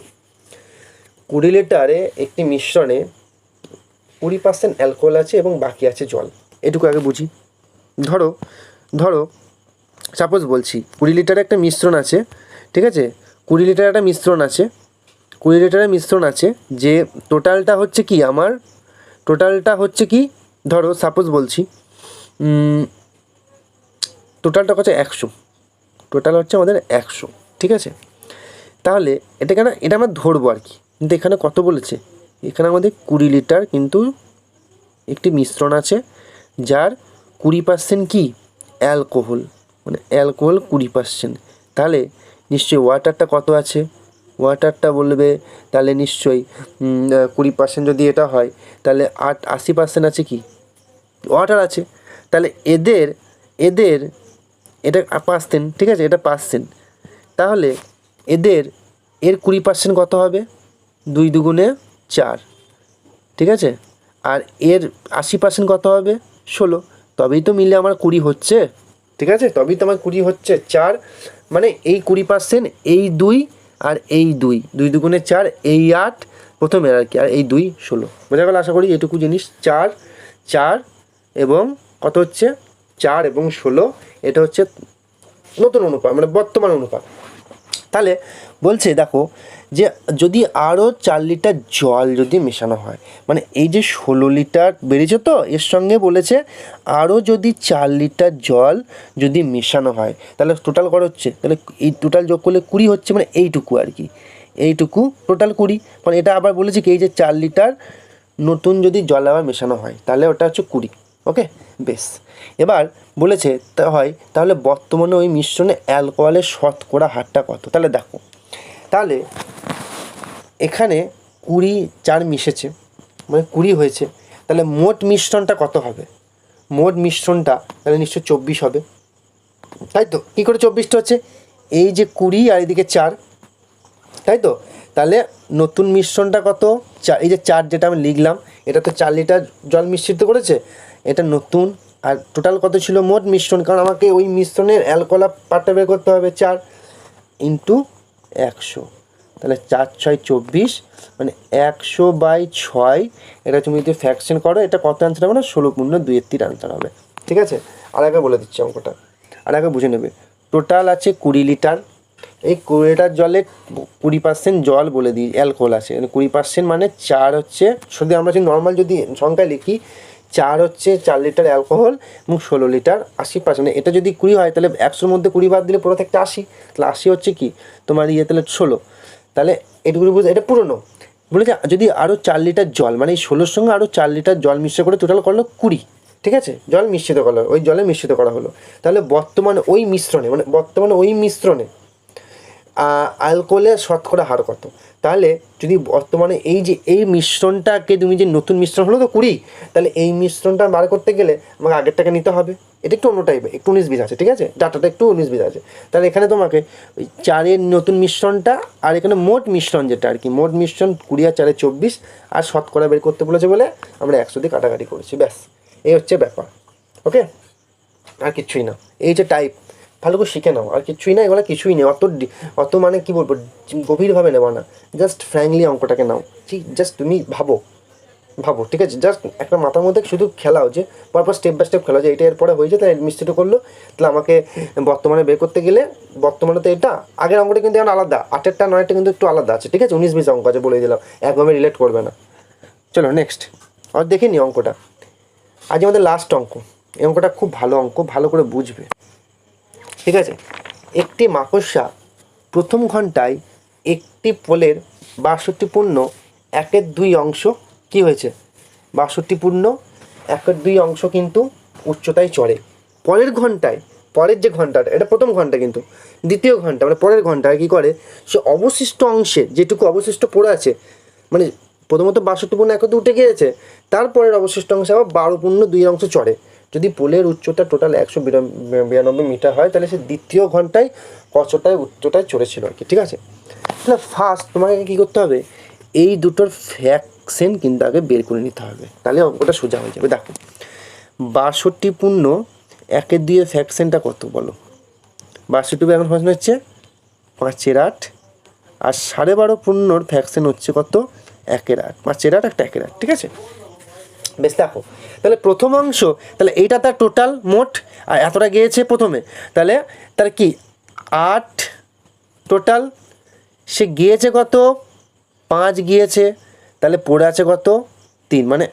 20 লিটারে একটি মিশ্রণে 20% অ্যালকোহল আছে এবং বাকি আছে জল, এটুকু আগে বুঝি। ধরো সাপোজ বলছি 20 লিটারে একটা মিশ্রণ আছে, ঠিক আছে, 20 লিটার একটা মিশ্রণ আছে, 20 লিটারের মিশ্রণ আছে, যে টোটালটা হচ্ছে কি ধরো সাপোজ বলছি টোটালটা হচ্ছে 100, টোটাল হচ্ছে আমাদের 100, ঠিক আছে। তাহলে এটা আমরা ধরবো আর কি, কিন্তু এখানে কত বলেছে, এখানে আমাদের 20 লিটার কিন্তু একটি মিশ্রণ আছে যার 20% কি অ্যালকোহল, মানে অ্যালকোহল 20%, তাহলে নিশ্চয়ই ওয়াটারটা কত আছে, ওয়াটারটা বলবে তাহলে নিশ্চয়ই 20% যদি এটা হয় তাহলে 80% আছে কি ওয়াটার আছে, তাহলে এদের এটা পার্সেন্ট, ঠিক আছে, এটা পার্সেন্ট, তাহলে এর 20% কত হবে 2 2 4, ঠিক আছে, আর এর 80% কত হবে 16, তবেই তো মিলে আমার 20 হচ্ছে, ঠিক আছে, তবেই তো আমার 20 হচ্ছে 4, মানে এই 20% এই 2 আর এই 2 2 2 4 এই 8 প্রথমের আর কি, আর এই 2 16, বোঝা গেল আশা করি এটুকু জিনিস। 4 এবং কত হচ্ছে 4 এবং 16, এটা হচ্ছে নতুন অনুপাত, মানে বর্তমান অনুপাত। তাহলে বলছে দেখো যে যদি আরও 4 লিটার জল যদি মেশানো হয়, মানে এই যে 16 লিটার বেরিয়েছে, তো এর সঙ্গে বলেছে আরও যদি 4 লিটার জল যদি মেশানো হয় তাহলে টোটাল কত হচ্ছে, তাহলে এই টোটাল যোগ করলে 20 হচ্ছে, মানে এইটুকু আর কি, এইটুকু টোটাল 20, মানে এটা আবার বলেছে কি এই যে 4 লিটার নতুন যদি জল আবার মেশানো হয় তাহলে ওটা হচ্ছে 20। ওকে, বেশ। এবার বলেছে তাহলে বর্তমানে ওই মিশ্রণে অ্যালকোহলের শতকরা হারটা কত, তাহলে দেখো, তাহলে এখানে 20 মিশেছে, মানে 20 হয়েছে, তাহলে মোট মিশ্রণটা কত হবে, মোট মিশ্রণটা তাহলে নিশ্চয় 24 হবে, তাই তো। কী করে 24টা হচ্ছে, এই যে 20 আর এদিকে 4, তাই তো, তাহলে নতুন মিশ্রণটা কত, এই যে 4 যেটা আমি লিখলাম এটা তো 4 লিটার জল মিশ্রিত করেছে, এটা নতুন, আর টোটাল কত ছিল মোট মিশ্রণ, কারণ আমাকে ওই মিশ্রণের অ্যালকোহল পার্টটা বের করতে হবে 4 ইন্টু 100, তাহলে 4 6 24, মানে 100/6, এটা তুমি যদি ফ্র্যাকশন করো এটা কত অ্যান্সার হবে না 16.2 আনসার হবে, ঠিক আছে। আর আগে বলে দিচ্ছি অঙ্কটা, আর আগে বুঝে নেবে। টোটাল আছে 20 লিটার, এই 20 লিটার জলে 20% জল বলে দিই অ্যালকোহল আছে, 20% মানে 4 হচ্ছে, যদি আমরা যদি নর্মাল যদি সংখ্যায় লিখি 4 হচ্ছে 4 লিটার অ্যালকোহল এবং 16 লিটার 80%, মানে এটা যদি 20 হয় তাহলে 100-র মধ্যে 20 বাদ দিলে পুরো থেকে 80, তাহলে 80 হচ্ছে কি তোমার তাহলে 16, তাহলে এটুকু বুঝে এটা পুরনো বলেছে। যদি আরও 4 লিটার জল, মানে এই 16-র সঙ্গে আরও 4 লিটার জল মিশ্র করে টোটাল করলো 20, ঠিক আছে, জল মিশ্রিত করা ওই জলে মিশ্রিত করা হলো, তাহলে বর্তমানে ওই মিশ্রণে অ্যালকোহলের শতকরা হার কত, তাহলে যদি বর্তমানে এই মিশ্রণটাকে তুমি যে নতুন মিশ্রণ হলো তো 20, তাহলে এই মিশ্রণটা বার করতে গেলে আমাকে আগেরটাকে নিতে হবে, এটা একটু অন্য টাইপের, একটু 19-20 আছে, ঠিক আছে, ডাটাটা একটু 19-20 আছে, তাহলে এখানে তোমাকে ওই 4-এর নতুন মিশ্রণটা আর এখানে মোট মিশ্রণ যেটা আর কি, মোট মিশ্রণ 20 আর 4 24, আর শতকরা বের করতে বলেছে বলে আমরা 100 দিয়ে কাটাকাটি করেছি, ব্যাস এই হচ্ছে ব্যাপার। ওকে, আর কিছুই না। এই যে টাইপ ভালো করে শিখে নাও, আর কিছুই না, এগুলো কিছুই নেই, অত মানে কী বলবো, গভীরভাবে নেবা না, জাস্ট ফ্র্যাঙ্কলি অঙ্কটাকে নাও। ঠিক, জাস্ট তুমি ভাবো, ঠিক আছে, জাস্ট একটা মাথার মধ্যে শুধু খেলাও, যে পরপর স্টেপ বাই স্টেপ খেলাও, যে এটা এরপরে হয়ে যায়, তাহলে মিস্ত্রিটা করলো, তাহলে আমাকে বর্তমানে বের করতে গেলে, বর্তমানে তো এটা আগের অঙ্কটা কিন্তু এখন আলাদা, 8টা 9টা কিন্তু একটু আলাদা আছে, ঠিক আছে, 19-20 অঙ্ক আছে, বলে দিলাম, একভাবে রিলেট করবে না। চলো নেক্সট, আর দেখে নি অঙ্কটা, আজ আমাদের লাস্ট অঙ্ক। এই অঙ্কটা খুব ভালো অঙ্ক, ভালো করে বুঝবে, ঠিক আছে। একটি মাকড়সা প্রথম ঘন্টায় একটি পোলের 62.1/2 অংশ কী হয়েছে, 62.1/2 অংশ কিন্তু উচ্চতায় চড়ে। পরের ঘন্টায়, পরের যে ঘন্টাটা, এটা প্রথম ঘন্টা, কিন্তু দ্বিতীয় ঘন্টা মানে পরের ঘন্টায় কী করে, সে অবশিষ্ট অংশে যেটুকু অবশিষ্ট পড়ে আছে, মানে প্রথমত 62.1 উঠে গিয়েছে, তারপরের অবশিষ্ট অংশে আবার 12.2 অংশ চড়ে। যদি পোলের উচ্চতা টোটাল 192 মিটার হয়, তাহলে সে দ্বিতীয় ঘন্টায় কতটায় উচ্চতায় চড়েছিল আর কি, ঠিক আছে। তাহলে ফার্স্ট তোমাকে কী করতে হবে, এই দুটোর ফ্র্যাকশন কিন্তু আগে বের করে নিতে হবে, তাহলে অঙ্কটা সোজা হয়ে যাবে। দেখো 62.1/2 ফ্র্যাকশনটা কত বলো, 62 এখন ফ্র্যাকশন হচ্ছে 5/8, আর 12.5 ফ্র্যাকশন হচ্ছে কত, 1/8, 5/8 একটা 1/8, ঠিক আছে। বেশ, দেখো তাহলে প্রথম অংশ, তাহলে এইটা তার টোটাল মোট, আর এতটা গিয়েছে প্রথমে, তাহলে তার কি 8 টোটাল, সে গিয়েছে কত 5 গিয়েছে, তাহলে পড়ে আছে কত 3, মানে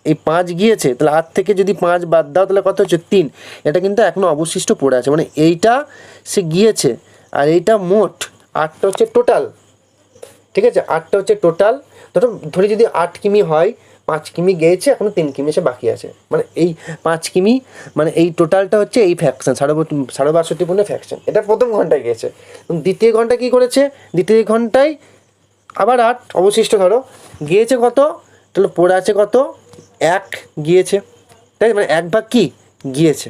এই 5 গিয়েছে, তাহলে 8 থেকে যদি 5 বাদ দাও তাহলে কত হচ্ছে 3, এটা কিন্তু এখনও অবশিষ্ট পড়ে আছে, মানে এইটা সে গিয়েছে, আর এইটা মোট 8টা হচ্ছে টোটাল, ঠিক আছে, 8টা হচ্ছে টোটাল। ধরি যদি 8 কিমি হয়, 5 কিমি গিয়েছে, এখনও 3 কিমি এসে বাকি আছে, মানে এই 5 কিমি, মানে এই টোটালটা হচ্ছে এই ফ্র্যাকশন 62.5 ফ্র্যাকশন, এটা প্রথম ঘন্টায় গিয়েছে। দ্বিতীয় ঘন্টায় কী করেছে, দ্বিতীয় ঘন্টায় আবার 8 অবশিষ্ট ধরো গিয়েছে কত, তাহলে পড়ে আছে কত 1 গিয়েছে, তাই মানে 1/2 কি গিয়েছে,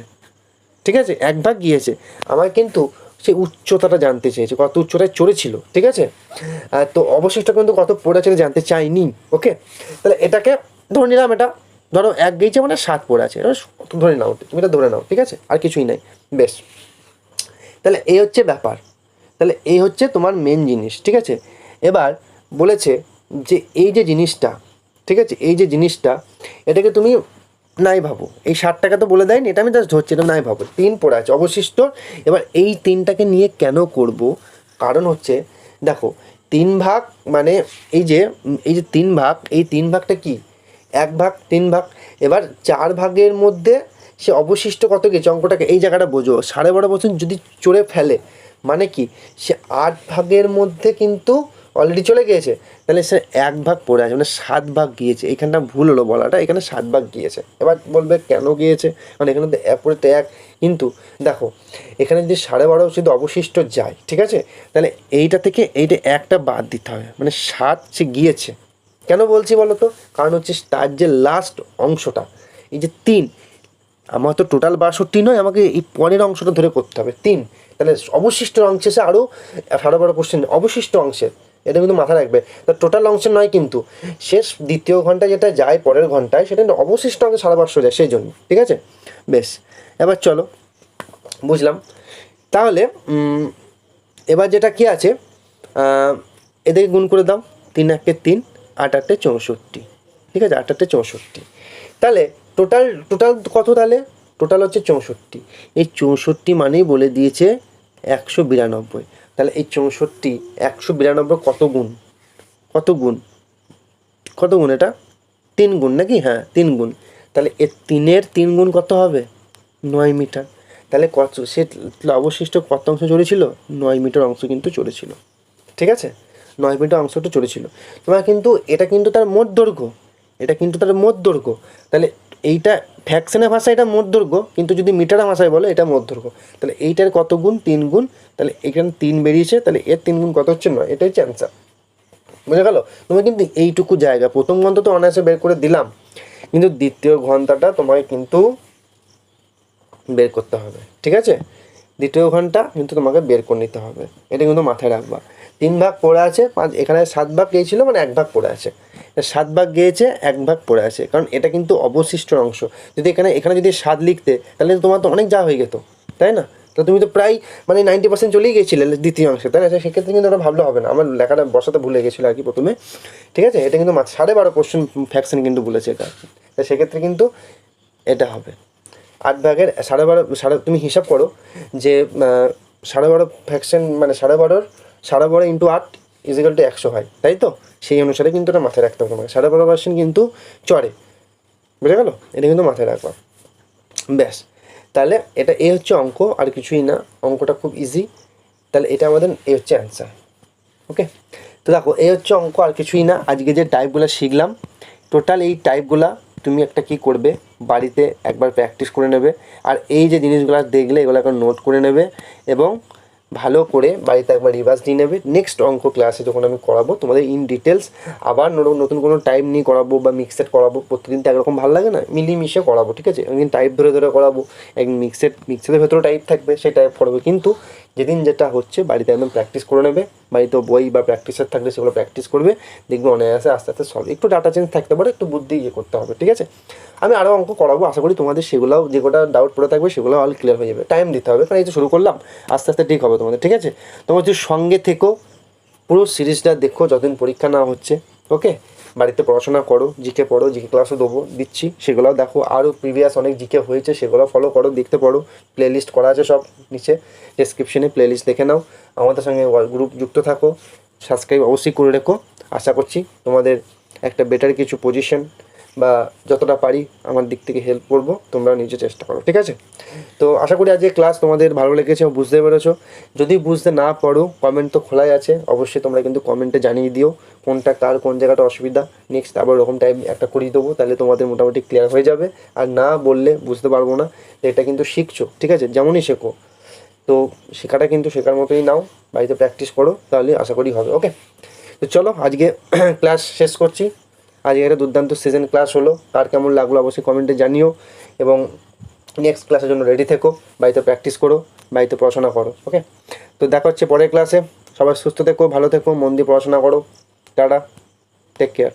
ঠিক আছে, 1/2 গিয়েছে। আমার কিন্তু সেই উচ্চতাটা জানতে চেয়েছে, কত উচ্চতায় চড়েছিল, ঠিক আছে, তো অবশিষ্ট কিন্তু কত পড়ে আছে জানতে চাইনি। ওকে, তাহলে এটাকে ধরে নিলাম, এটা ধরো 1 গিয়েছে মানে 7 পড়ে আছে, এটা ধরে নাও, তুমি এটা ধরে নাও, ঠিক আছে, আর কিছুই নাই। বেশ, তাহলে এই হচ্ছে ব্যাপার, তাহলে এই হচ্ছে তোমার মেন জিনিস, ঠিক আছে। এবার বলেছে যে এই যে জিনিসটা, ঠিক আছে, এই যে জিনিসটা, এটাকে তুমি নাই ভাবো, এই 60 টাকা তো বলে দেয়নি, এটা আমি জাস্ট ধরছি, এটা নাই ভাবো, 3 পড়ে আছে অবশিষ্ট। এবার এই 3টাকে নিয়ে কেন করব, কারণ হচ্ছে দেখো 3 ভাগ, মানে এই যে 3 ভাগ, এই 3 ভাগটা কি 1 ভাগ 3 ভাগ, এবার 4 ভাগের মধ্যে সে অবশিষ্ট কত গেছে, অঙ্কটাকে এই জায়গাটা বোঝো, 12.5% যদি চড়ে ফেলে, মানে কি সে 8 ভাগের মধ্যে কিন্তু অলরেডি চলে গিয়েছে, তাহলে সে 1 ভাগ পড়ে আছে, মানে 7 ভাগ গিয়েছে, এখানটা ভুল হলো বলাটা, এখানে 7 ভাগ গিয়েছে। এবার বলবে কেন গিয়েছে, মানে এখানে তো পড়ে তো 1, কিন্তু দেখো এখানে যদি 12.5 শুধু অবশিষ্ট যায়, ঠিক আছে, তাহলে এইটা থেকে এইটা একটা বাদ দিতে হবে, মানে 7 সে গিয়েছে। কেন বলছি বলো তো, কারণ হচ্ছে তার যে লাস্ট অংশটা, এই যে 3, আমার তো টোটাল 62 নয়, আমাকে এই পরের অংশটা ধরে করতে হবে 3, তাহলে অবশিষ্ট অংশে সে আরও 12% অবশিষ্ট অংশের, এটা কিন্তু মাথায় রাখবে, তো টোটাল অংশের নয়, কিন্তু শেষ দ্বিতীয় ঘন্টায় যেটা যায় পরের ঘন্টায়, সেটা অবশিষ্ট অংশে 550 যায়, সেই জন্য, ঠিক আছে। বেশ, এবার চলো, বুঝলাম। তাহলে এবার যেটা কি আছে, এদেরকে গুণ করে দাও, 3 × 3 8 × 8 = 64, ঠিক আছে, 8 × 8 = 64, তাহলে টোটাল কত, তাহলে টোটাল হচ্ছে 64, এই 64 মানেই বলে দিয়েছে 192, তাহলে এই 64 192 কত গুণ, কত গুণ এটা 3 গুণ নাকি, হ্যাঁ 3 গুণ, তাহলে এর 3-এর 3 গুণ কত হবে 9 মিটার, তাহলে কত সে অবশিষ্ট কত অংশ চড়েছিল, 9 মিটার অংশ কিন্তু চড়েছিল, ঠিক আছে, 9 মিটার অংশটা চড়েছিল। তোমার কিন্তু এটা কিন্তু তার মোট দৈর্ঘ্য, তাহলে এইটা ফ্র্যাকশনের ভাষায় এটা মোট দৈর্ঘ্য, কিন্তু যদি মিটারের ভাষায় বলো এটা মোট দৈর্ঘ্য, তাহলে এইটার কত গুণ 3 গুণ, তাহলে এখানে 3 বেরিয়েছে, তাহলে এর 3 গুণ কত হচ্ছে 9, এটা হচ্ছে অ্যান্সার, বুঝে গেল। তোমার কিন্তু এইটুকু জায়গা, প্রথম ঘন্টা তো অনায়াসে বের করে দিলাম, কিন্তু দ্বিতীয় ঘন্টাটা তোমায় কিন্তু বের করতে হবে, ঠিক আছে, দ্বিতীয় ঘন্টা কিন্তু তোমাকে বের করে নিতে হবে, এটা কিন্তু মাথায় রাখবা। 3 ভাগ পড়ে আছে, 5 এখানে 7 ভাগ গিয়েছিল, মানে 1 ভাগ পড়ে আছে, 7 ভাগ গিয়েছে, 1 ভাগ পড়ে আছে, কারণ এটা কিন্তু অবশিষ্ট অংশ। যদি এখানে যদি 7 লিখতে তাহলে তোমার তো অনেক যা হয়ে যেত, তাই না? তো তুমি তো প্রায় মানে 90% চলেই গেছিলে দ্বিতীয় অংশে, তাই না? সেক্ষেত্রে কিন্তু ওটা ভাবলে হবে না, আমার লেখাটা বসাতে ভুলে গেছিলো আর কি প্রথমে, ঠিক আছে? এটা কিন্তু 12.5 কোশ্চেন ফ্র্যাকশন কিন্তু বলেছে এটা, তাই সেক্ষেত্রে কিন্তু এটা হবে 8 ভাগের 12.5 তুমি হিসাব করো যে 12.5 ফ্র্যাকশন মানে 12.5 ইন্টু 8 ইজিক্যাল টু 100 হয়, তাই তো? সেই অনুসারে কিন্তু এটা মাথায় রাখতে হবে তোমাকে। 12.5% কিন্তু চড়ে, বুঝে গেল? এটা কিন্তু মাথায় রাখবা, ব্যাস। তাহলে এটা এ হচ্ছে অঙ্ক, আর কিছুই না, অঙ্কটা খুব ইজি। তাহলে এটা আমাদের এ হচ্ছে অ্যান্সার, ওকে? তো দেখো এ হচ্ছে অঙ্ক, আর কিছুই না। আজকে যে টাইপগুলো শিখলাম, টোটাল এই টাইপগুলা তুমি একটা কি করবে, বাড়িতে একবার প্র্যাকটিস করে নেবে। আর এই যে জিনিসগুলো দেখলে এগুলো এখন নোট করে নেবে, এবং ভালো করে বাড়িতে একবার রিভার্স দিয়ে নেবে। নেক্সট অঙ্ক ক্লাসে যখন আমি করাবো তোমাদের ইন ডিটেলস আবার নতুন কোনো টাইপ নিয়ে করাবো বা মিক্সেড করাবো। প্রতিদিন তো একরকম ভালো লাগে না, মিলিয়ে করাবো, ঠিক আছে? একদিন টাইপ ধরে করাবো, একদিন মিক্সেডের ভেতরে টাইপ থাকবে, সেই টাইপ করাবো। কিন্তু যেদিন যেটা হচ্ছে বাড়িতে একদম প্র্যাকটিস করে নেবে। বাড়িতে বই বা প্র্যাকটিসের থাকলে সেগুলো প্র্যাকটিস করবে, দেখবে অনায়াসে আস্তে আস্তে সব। একটু ডাটা চেঞ্জ থাকতে পারে, একটু বুদ্ধি করতে হবে, ঠিক আছে? আমি আরও অঙ্ক করাবো, আশা করি তোমাদের সেগুলোও যে কটা ডাউট পড়ে থাকবে সেগুলো অল ক্লিয়ার হয়ে যাবে। টাইম দিতে হবে, কারণ এই তো শুরু করলাম, আস্তে আস্তে ঠিক হবে তোমাদের, ঠিক আছে? তোমার যদি সঙ্গে থেকো, পুরো সিরিজটা দেখো যতদিন পরীক্ষা না হচ্ছে, ওকে? বাড়িতে পড়াশোনা করো, জিকে পড়ো, জিকে ক্লাসও দিচ্ছি, সেগুলোও দেখো। আরও প্রিভিয়াস অনেক জিকে হয়েছে, সেগুলো ফলো করো, দেখতে পারো। প্লেলিস্ট করা আছে সব নিচে ডেসক্রিপশনে, প্লেলিস্ট দেখে নাও। আমাদের সঙ্গে গ্রুপ যুক্ত থাকো, সাবস্ক্রাইব অবশ্যই করে রেখো। আশা করছি তোমাদের একটা বেটার কিছু পজিশন বা যতটা পারি আমার দিক থেকে হেল্প করবো, তোমরা নিজে চেষ্টা করো, ঠিক আছে? তো আশা করি আজকে ক্লাস তোমাদের ভালো লেগেছে, বুঝতে পেরেছো। যদি বুঝতে না পারো, কমেন্ট তো খোলাই আছে, অবশ্যই তোমরা কিন্তু কমেন্টে জানিয়ে দিও কোনটা কার কোন জায়গাটা অসুবিধা। নেক্সট আবার ওরকম টাইম একটা করিয়ে দেবো, তাহলে তোমাদের মোটামুটি ক্লিয়ার হয়ে যাবে। আর না বললে বুঝতে পারবো না, এটা কিন্তু শিখছো, ঠিক আছে? যেমনই শেখো, তো শেখাটা কিন্তু শেখার মতোই নাও, বাড়িতে প্র্যাকটিস করো, তাহলে আশা করি হবে, ওকে? তো চলো আজকে ক্লাস শেষ করছি। আজকে একটা দুর্দান্ত সিজন ক্লাস হলো, কার কেমন লাগলো অবশ্যই কমেন্টে জানিও, এবং নেক্সট ক্লাসের জন্য রেডি থেকো, বাড়িতে প্র্যাকটিস করো, বাড়িতে পড়াশোনা করো, ওকে? তো দেখা হচ্ছে পরের ক্লাসে। সবাই সুস্থ থেকো, ভালো থেকো, মন দিয়ে পড়াশোনা করো। Tata, take care.